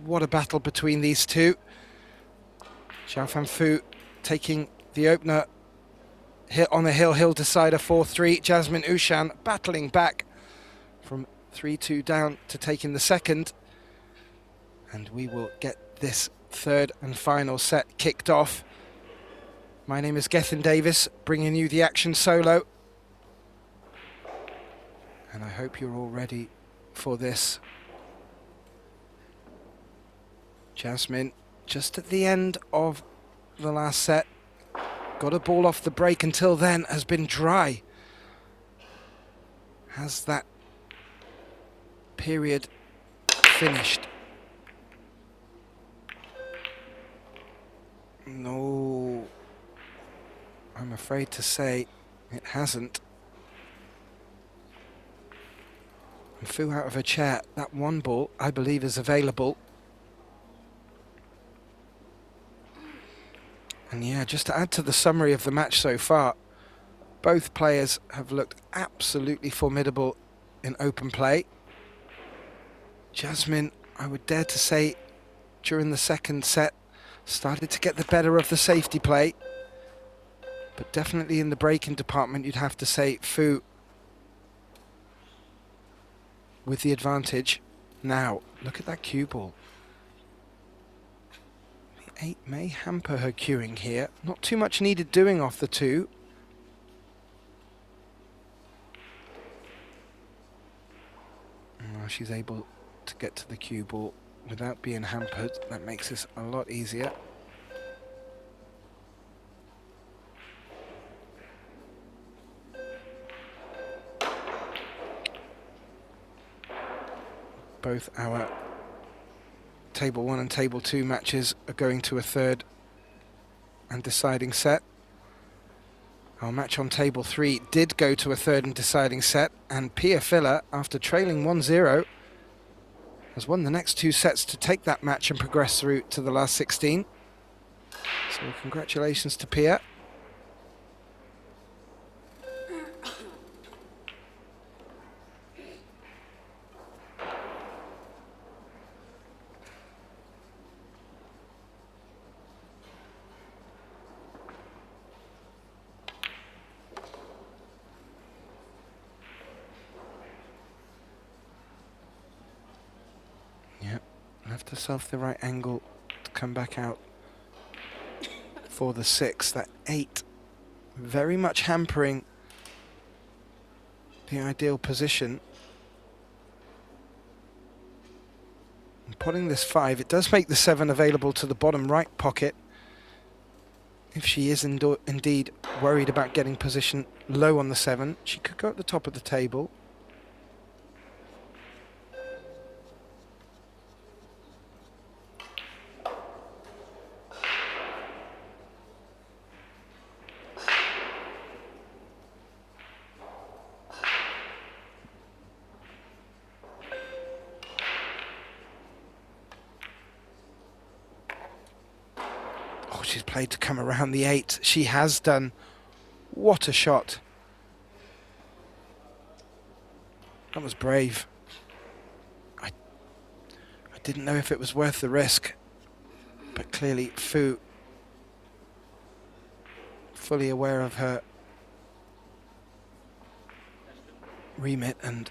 What a battle between these two. Johann taking the opener hit on the hill decider 4-3. Jasmine OUSCHAN battling back from 3-2 down to taking the second. And we will get this third and final set kicked off. My name is Gethin Davis, bringing you the action solo. And I hope you're all ready for this. Jasmine, just at the end of the last set, got a ball off the break until then, has been dry. Has that period finished? No, I'm afraid to say it hasn't. And Fu out of her chair. That one ball, I believe, is available. And yeah, just to add to the summary of the match so far, both players have looked absolutely formidable in open play. Jasmine, I would dare to say, during the second set, started to get the better of the safety play. But definitely in the breaking department, you'd have to say Fu with the advantage. Now, look at that cue ball. The 8 may hamper her queuing here. Not too much needed doing off the 2. Well, she's able to get to the cue ball without being hampered. That makes this a lot easier. Both our Table 1 and Table 2 matches are going to a third and deciding set. Our match on Table 3 did go to a third and deciding set, and Pia Filler, after trailing 1-0, has won the next 2 sets to take that match and progress through to the last 16. So congratulations to Pia. Left herself the right angle to come back out for the 6. That 8 very much hampering the ideal position. And putting this 5, it does make the 7 available to the bottom right pocket if she is indeed worried about getting position low on the 7. She could go at the top of the table. She's played to come around the 8. She has done. What a shot. That was brave. I didn't know if it was worth the risk, but clearly Fu, fully aware of her remit, and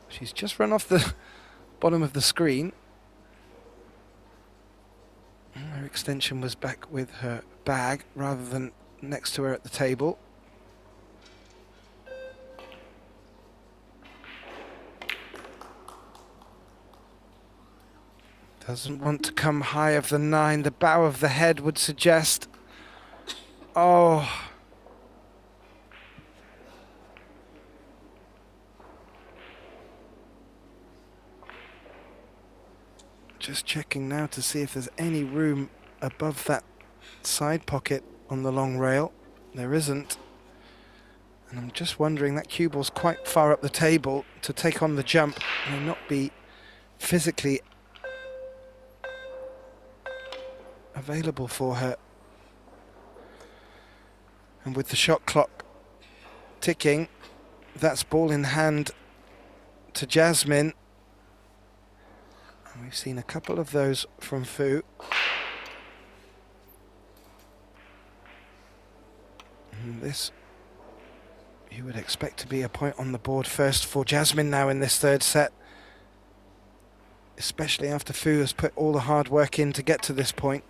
she's just run off the bottom of the screen. Her extension was back with her bag rather than next to her at the table. Doesn't want to come high of the 9. The bow of the head would suggest. Oh. Just checking now to see if there's any room above that side pocket on the long rail. There isn't. And I'm just wondering, that cue ball's quite far up the table to take on the jump. May not be physically available for her. And with the shot clock ticking, that's ball in hand to Jasmine. And we've seen a couple of those from Fu. And this, you would expect to be a point on the board first for Jasmine now in this third set, especially after Fu has put all the hard work in to get to this point.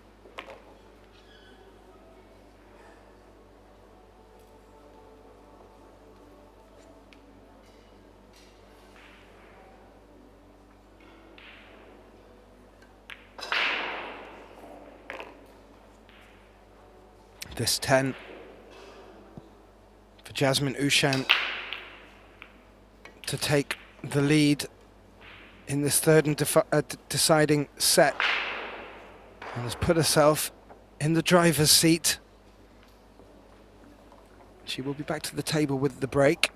This 10 for Jasmine OUSCHAN to take the lead in this third and deciding set, and has put herself in the driver's seat. She will be back to the table with the break.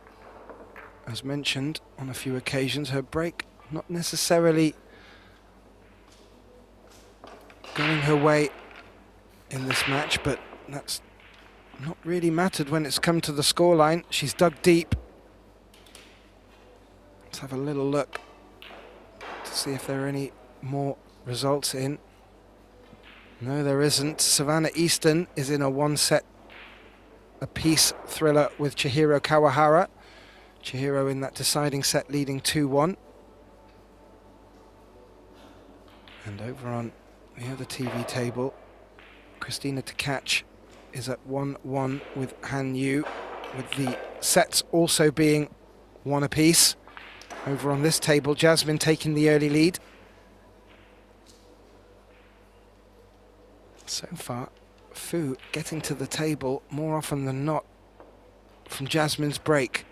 As mentioned on a few occasions, her break not necessarily going her way in this match, but that's not really mattered when it's come to the scoreline. She's dug deep. Let's have a little look to see if there are any more results in. No, there isn't. Savannah Easton is in a 1-set apiece thriller with Chihiro Kawahara. Chihiro in that deciding set leading 2-1. And over on the other TV table. Christina to catch is at 1-1 with Han Yu, with the sets also being one apiece. Over on this table, Jasmine taking the early lead. So far, Fu getting to the table more often than not from Jasmine's break.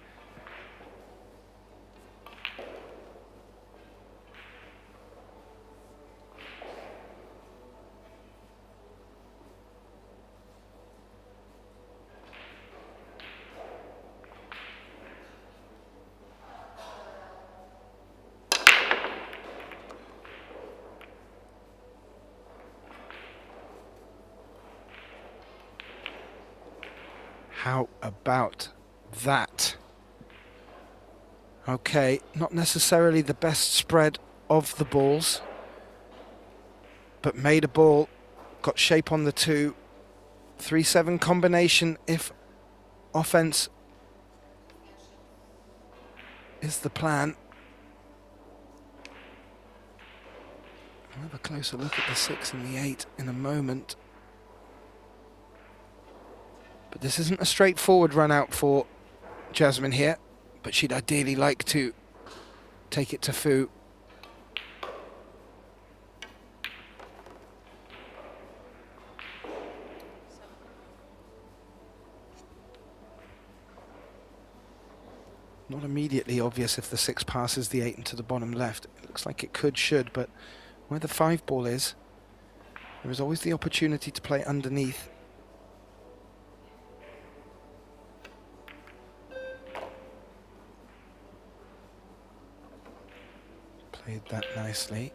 How about that? Okay, not necessarily the best spread of the balls, but made a ball, got shape on the 2. 3-7 combination if offense is the plan. I'll have a closer look at the 6 and the 8 in a moment. But this isn't a straightforward run out for Jasmine here, but she'd ideally like to take it to Fu. Not immediately obvious if the 6 passes the 8 into the bottom left. It looks like it should, but where the 5 ball is, there is always the opportunity to play underneath. Played that nicely.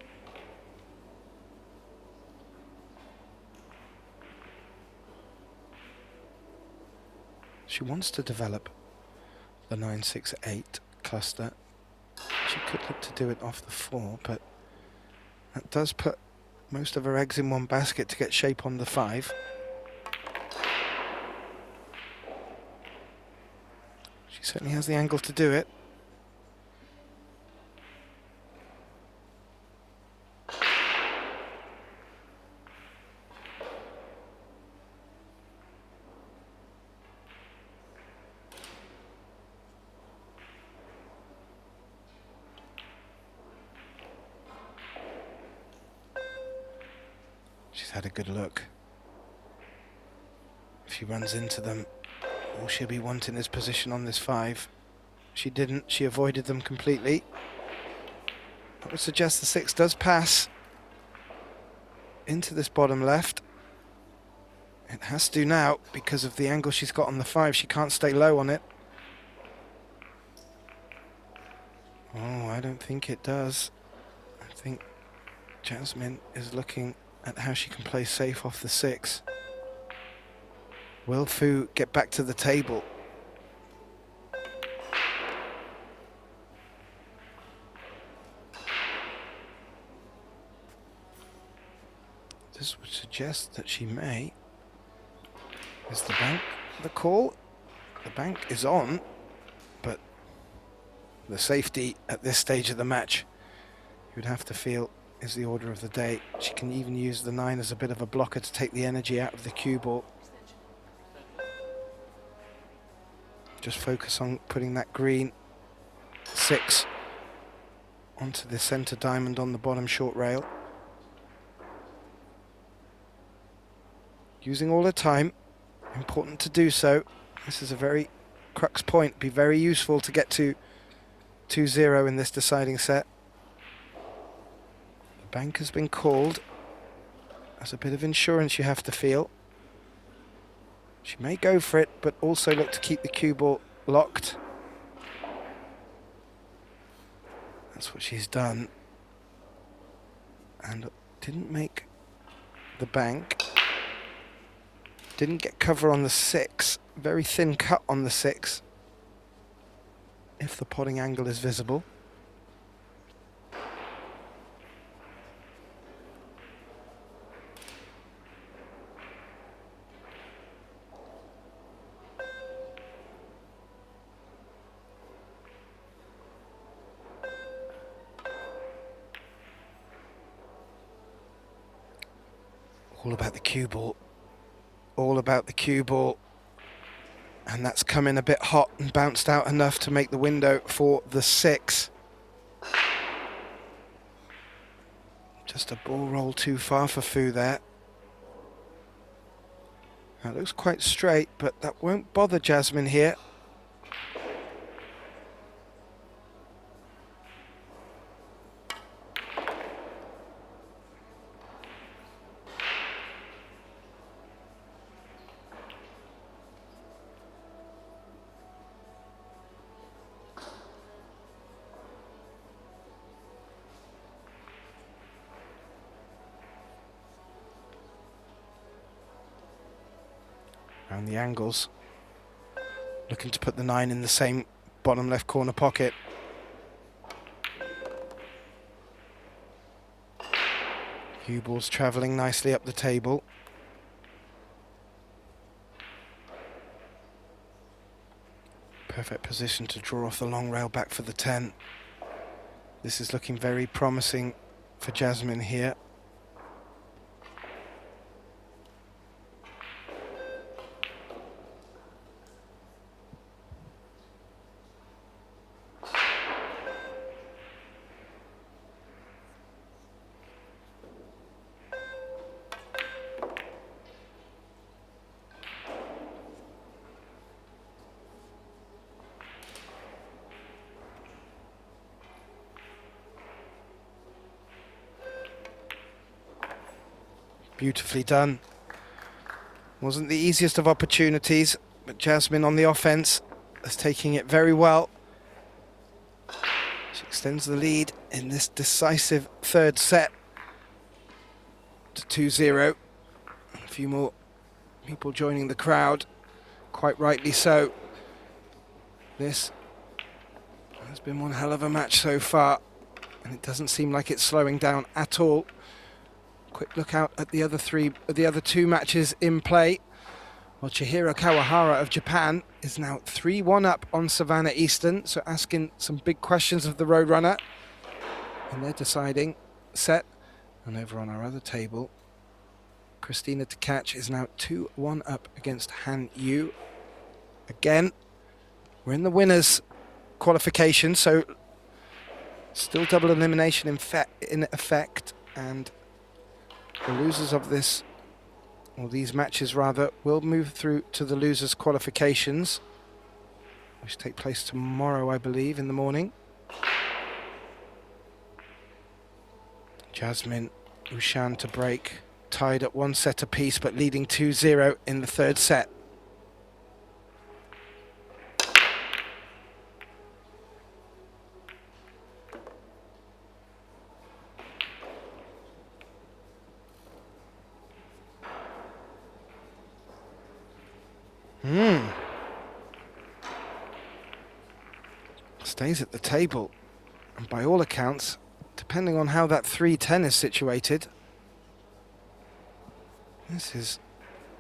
She wants to develop the 9-6-8 cluster. She could look to do it off the 4, but that does put most of her eggs in one basket to get shape on the 5. She certainly has the angle to do it. She's had a good look. If she runs into them, all she'll be wanting is position on this 5. She didn't, she avoided them completely. I would suggest the 6 does pass into this bottom left. It has to now because of the angle she's got on the 5. She can't stay low on it. Oh, I don't think it does. I think Jasmine is looking at how she can play safe off the 6. Will Fu get back to the table? This would suggest that she may. Is the bank the call? The bank is on, but the safety at this stage of the match, you would have to feel, is the order of the day. She can even use the 9 as a bit of a blocker to take the energy out of the cue ball. Just focus on putting that green 6 onto the center diamond on the bottom short rail. Using all the time, important to do so. This is a very crux point, be very useful to get to 2-0 in this deciding set. The bank has been called. That's a bit of insurance you have to feel. She may go for it, but also look to keep the cue ball locked. That's what she's done. And didn't make the bank. Didn't get cover on the 6. Very thin cut on the 6. If the potting angle is visible. All about the cue ball. All about the cue ball. And that's come in a bit hot and bounced out enough to make the window for the 6. Just a ball roll too far for Fu there. That looks quite straight, but that won't bother Jasmine here. Around the angles, looking to put the 9 in the same bottom left corner pocket. Cue ball's travelling nicely up the table. Perfect position to draw off the long rail back for the 10. This is looking very promising for Jasmine here. Beautifully done. Wasn't the easiest of opportunities, but Jasmine on the offense is taking it very well. She extends the lead in this decisive third set to 2-0. A few more people joining the crowd, quite rightly so. This has been one hell of a match so far, and it doesn't seem like it's slowing down at all. Quick look out at the other two matches in play. Well, Chihiro Kawahara of Japan is now 3-1 up on Savannah Eastern, so asking some big questions of the Roadrunner in their deciding set. And over on our other table, Christina Tkach is now 2-1 up against Han Yu. Again, we're in the winners qualification, so still double elimination in effect, and the losers of this, or these matches rather, will move through to the losers qualifications, which take place tomorrow, I believe, in the morning. Jasmine, OUSCHAN to break, tied at 1 set apiece, but leading 2-0 in the third set. Stays at the table, and by all accounts, depending on how that 3-10 is situated, this is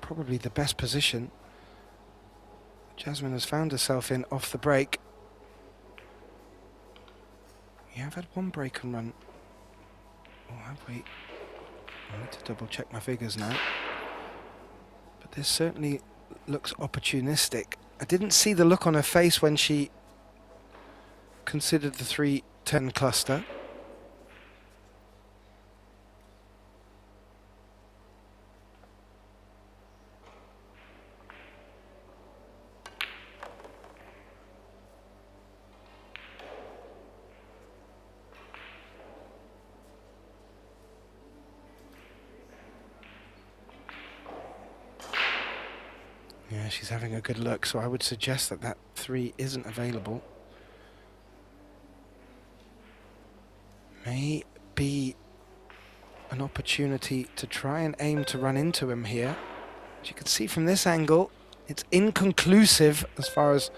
probably the best position Jasmine has found herself in off the break. We have had one break and run. Or have we? I need to double check my figures now. But this certainly looks opportunistic. I didn't see the look on her face when she considered the 3-10 cluster. Yeah, she's having a good look, so I would suggest that that 3 isn't available. May be an opportunity to try and aim to run into him here. As you can see from this angle, it's inconclusive as far as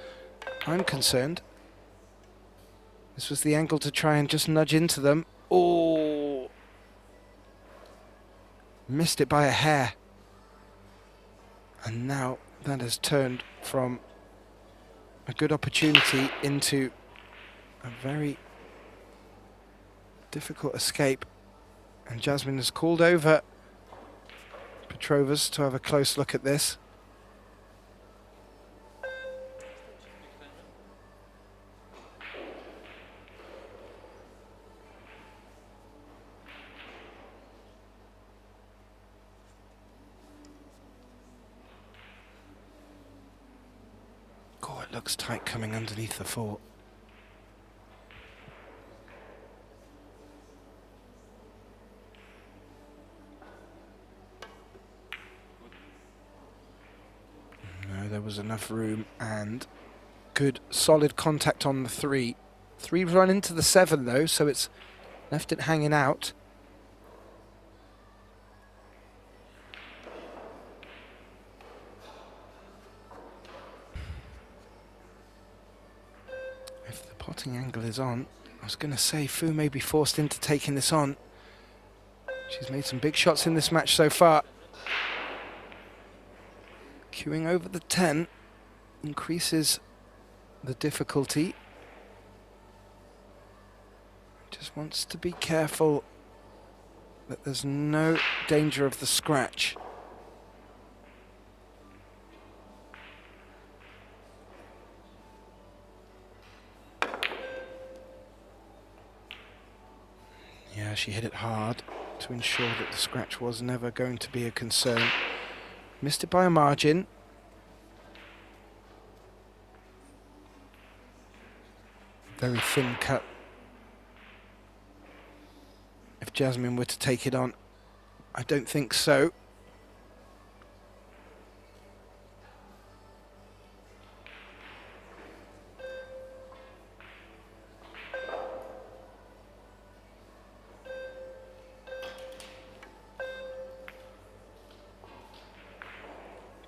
I'm concerned. This was the angle to try and just nudge into them. Oh! Missed it by a hair. And now that has turned from a good opportunity into a very difficult escape, and Jasmine has called over Petrovas to have a close look at this. Oh, it looks tight coming underneath the fort. No, there was enough room and good solid contact on the 3. 3 run into the 7 though, so it's left it hanging out. If the potting angle is on, I was going to say Fu may be forced into taking this on. She's made some big shots in this match so far. Queuing over the 10 increases the difficulty. Just wants to be careful that there's no danger of the scratch. Yeah, she hit it hard to ensure that the scratch was never going to be a concern. Missed it by a margin. Very thin cut. If Jasmine were to take it on, I don't think so.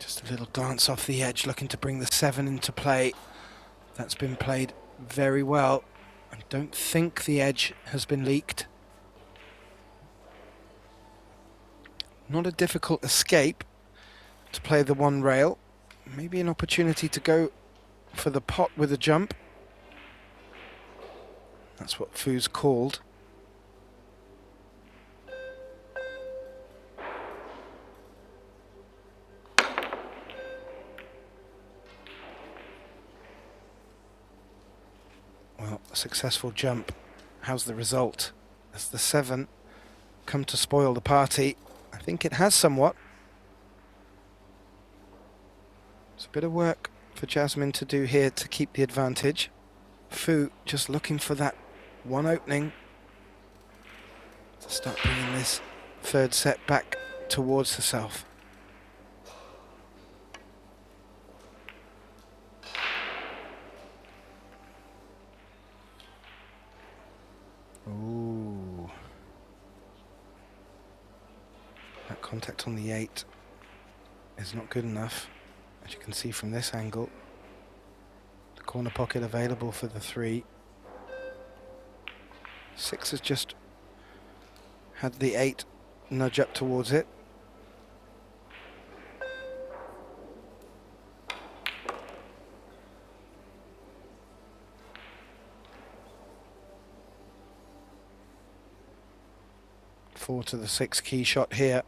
Just a little dance off the edge, looking to bring the 7 into play. That's been played very well. I don't think the edge has been leaked. Not a difficult escape to play the 1 rail. Maybe an opportunity to go for the pot with a jump. That's what Fu's called. Well, a successful jump. How's the result? Has the 7 come to spoil the party? I think it has somewhat. It's a bit of work for Jasmine to do here to keep the advantage. Fu just looking for that 1 opening to start bringing this 3rd set back towards herself. Ooh. That contact on the 8 is not good enough, as you can see from this angle. The corner pocket available for the 3. 6 has just had the 8 nudge up towards it. Four to the 6 key shot here.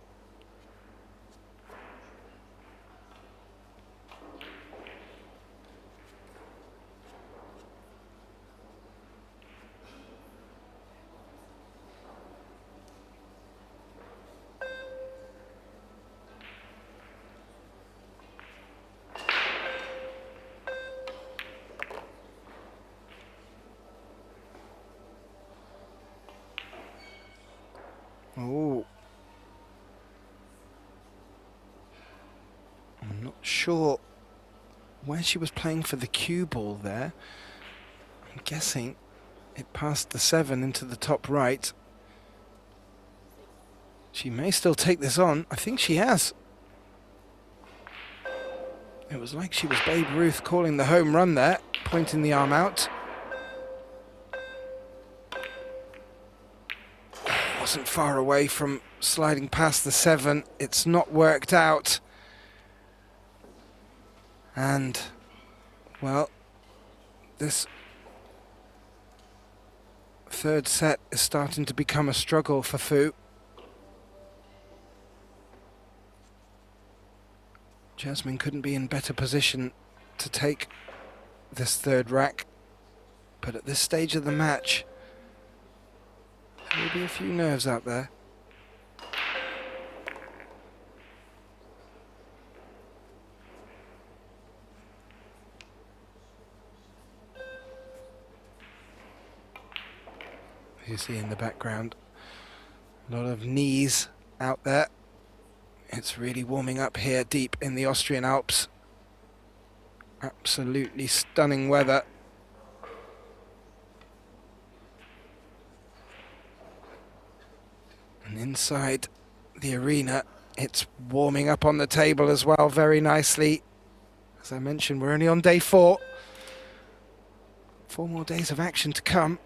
Oh, I'm not sure where she was playing for the cue ball there. I'm guessing it passed the 7 into the top right. She may still take this on. I think she has. It was like she was Babe Ruth calling the home run there, pointing the arm out. Wasn't far away from sliding past the 7. It's not worked out. And, well, this 3rd set is starting to become a struggle for Fu. Jasmine couldn't be in better position to take this third rack, but at this stage of the match, there will be a few nerves out there. You see in the background, a lot of knees out there. It's really warming up here deep in the Austrian Alps. Absolutely stunning weather. And inside the arena, it's warming up on the table as well very nicely. As I mentioned, we're only on day 4. 4 more days of action to come.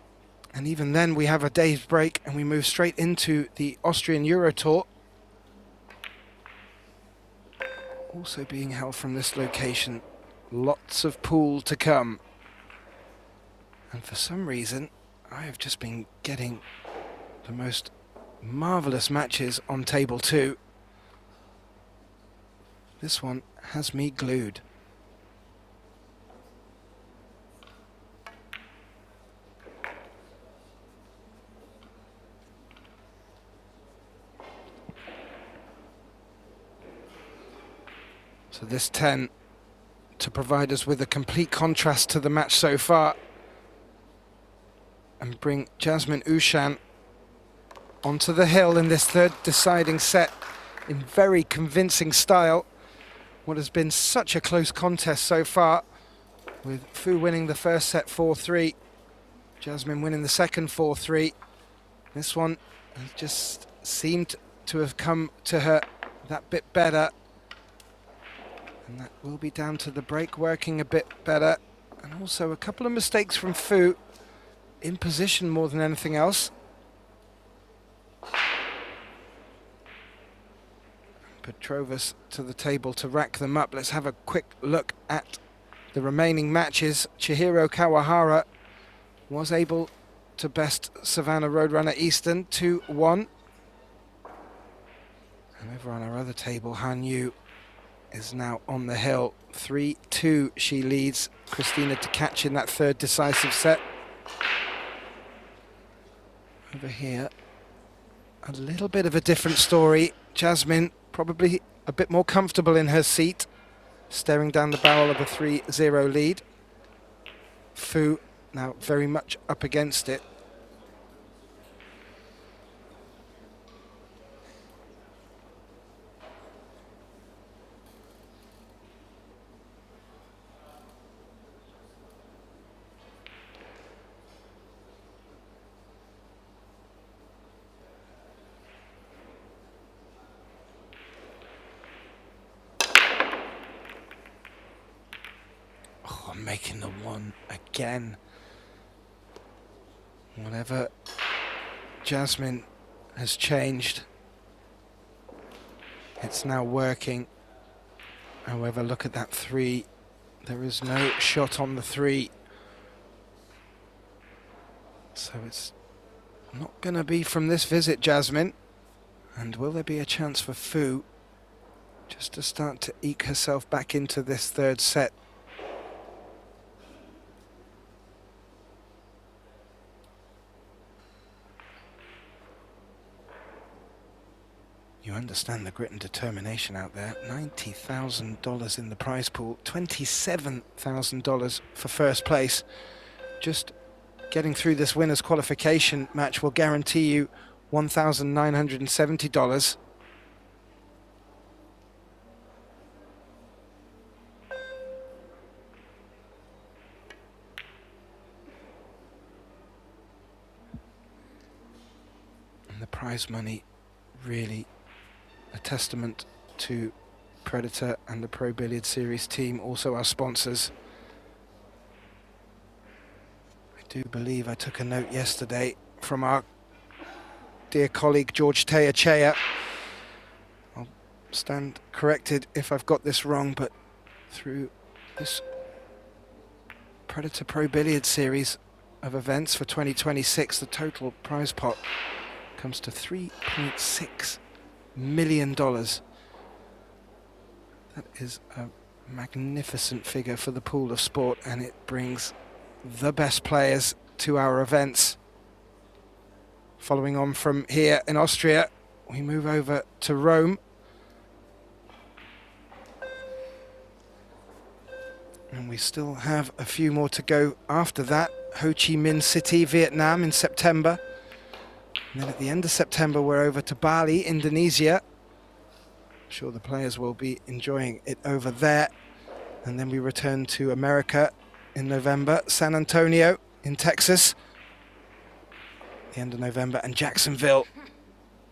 And even then we have a day's break and we move straight into the Austrian Euro Tour. Also being held from this location. Lots of pool to come. And for some reason, I have just been getting the most marvellous matches on table 2. This one has me glued. So this 10 to provide us with a complete contrast to the match so far and bring Jasmine OUSCHAN onto the hill in this third deciding set in very convincing style. What has been such a close contest so far, with Fu winning the first set 4-3, Jasmine winning the second 4-3. This one has just seemed to have come to her that bit better. And that will be down to the break working a bit better. And also a couple of mistakes from Fu in position more than anything else. Petrovas to the table to rack them up. Let's have a quick look at the remaining matches. Chihiro Kawahara was able to best Savannah Roadrunner Eastern 2-1. And over on our other table, Han Yu is now on the hill. 3-2 she leads Christina to catch in that third decisive set. Over here, a little bit of a different story. Jasmine probably a bit more comfortable in her seat, staring down the barrel of a 3-0 lead. Fu now very much up against it. Making the 1 again. Whatever Jasmine has changed, it's now working. However, look at that 3. There is no shot on the 3. So it's not going to be from this visit, Jasmine. And will there be a chance for Fu just to start to eke herself back into this third set? You understand the grit and determination out there. $90,000 in the prize pool, $27,000 for first place. Just getting through this winner's qualification match will guarantee you $1,970. And the prize money really a testament to Predator and the Pro Billiard Series team, also our sponsors. I do believe I took a note yesterday from our dear colleague George Teachea. I'll stand corrected if I've got this wrong, but through this Predator Pro Billiard Series of events for 2026, the total prize pot comes to $3.6 million. The That is a magnificent figure for the pool of sport, and it brings the best players to our events. Following on from here in Austria, we move over to Rome. And we still have a few more to go after that. Ho Chi Minh City, Vietnam in September. And then at the end of September, we're over to Bali, Indonesia. I'm sure the players will be enjoying it over there. And then we return to America in November, San Antonio in Texas, the end of November, and Jacksonville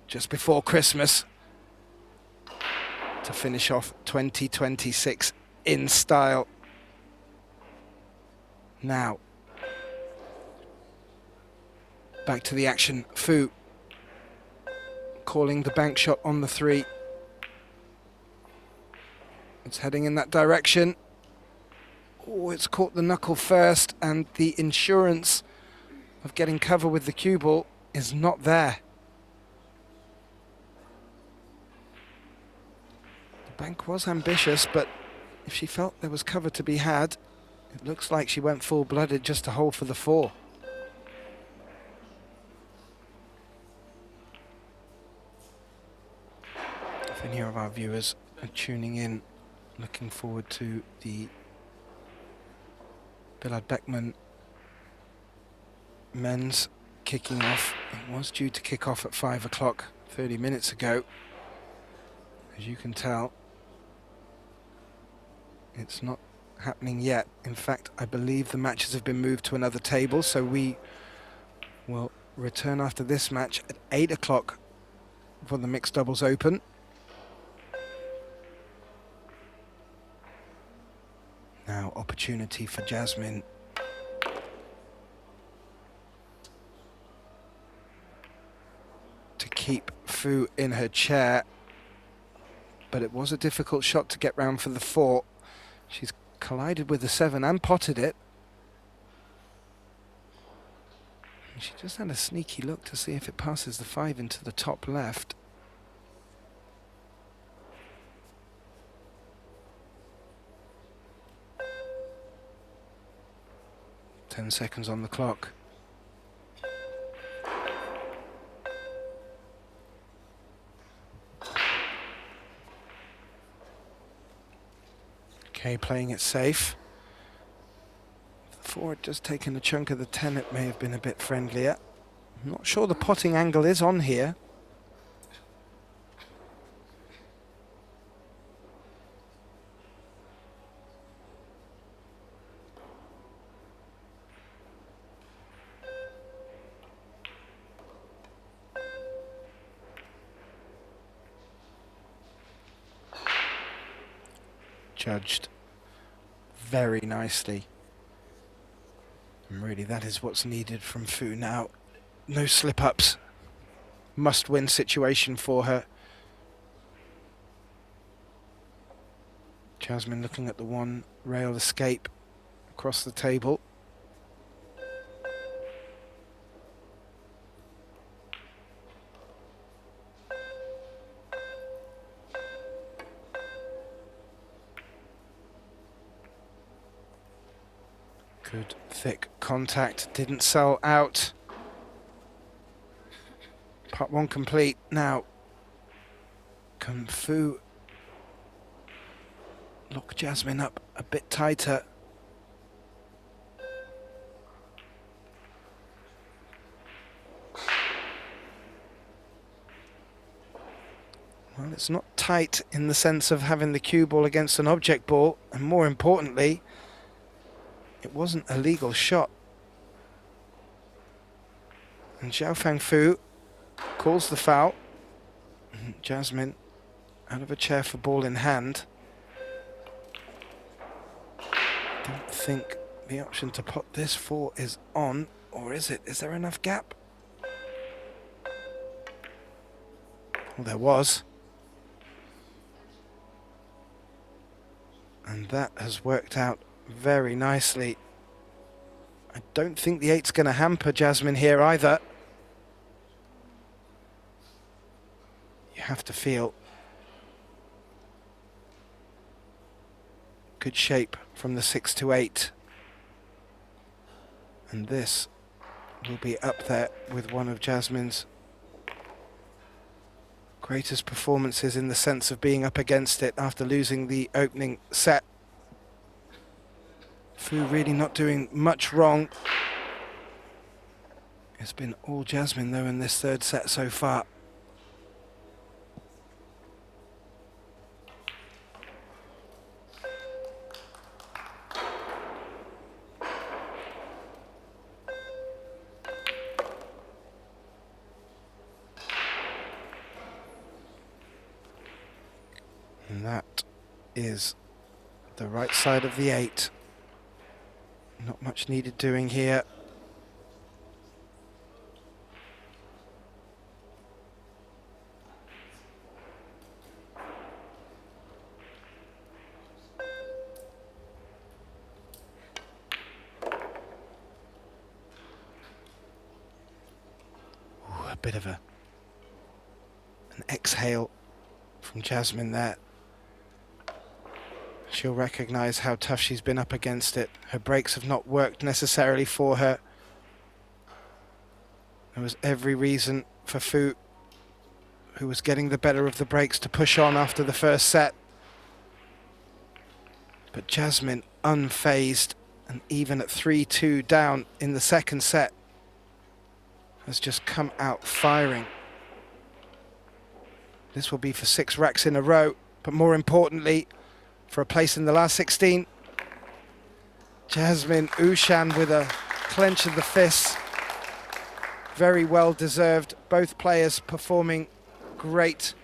just before Christmas to finish off 2026 in style. Now, back to the action. Fu calling the bank shot on the 3. It's heading in that direction. Oh, it's caught the knuckle first, and the insurance of getting cover with the cue ball is not there. The bank was ambitious, but if she felt there was cover to be had, it looks like she went full-blooded just to hold for the 4. If any of our viewers are tuning in, looking forward to the Billard Beckmann men's kicking off. It was due to kick off at 5 o'clock 30 minutes ago. As you can tell, it's not happening yet. In fact, I believe the matches have been moved to another table, so we will return after this match at 8 o'clock for the mixed doubles open. Now, opportunity for Jasmine to keep Fu in her chair, but it was a difficult shot to get round for the 4. She's collided with the 7 and potted it. And she just had a sneaky look to see if it passes the 5 into the top left. Ten seconds on the clock. Okay, playing it safe. If the 4 had just taken a chunk of the 10, it may have been a bit friendlier. I'm not sure the potting angle is on here. Judged very nicely. And really, that is what's needed from Fu now. No slip-ups. Must-win situation for her. Jasmine looking at the 1 rail escape across the table. Good thick contact, didn't sell out. Part 1 complete. Now, can Fu lock Jasmine up a bit tighter? Well, it's not tight in the sense of having the cue ball against an object ball, and more importantly, it wasn't a legal shot. And Xiaofang Fu calls the foul. Jasmine out of a chair for ball in hand. Don't think the option to pot this 4 is on, or is it? Is there enough gap? Well, there was. And that has worked out very nicely. I don't think the 8's going to hamper Jasmine here either. You have to feel good shape from the 6 to 8. And this will be up there with one of Jasmine's greatest performances in the sense of being up against it after losing the opening set. Fu really not doing much wrong. It's been all Jasmine though in this third set so far. And that is the right side of the 8. Not much needed doing here. Ooh, a bit of an exhale from Jasmine there. She'll recognise how tough she's been up against it. Her breaks have not worked necessarily for her. There was every reason for Fu, who was getting the better of the breaks, to push on after the first set. But Jasmine, unfazed, and even at 3-2 down in the second set, has just come out firing. This will be for 6 racks in a row, but more importantly, for a place in the last 16. Jasmine OUSCHAN with a clench of the fists. Very well deserved. Both players performing great.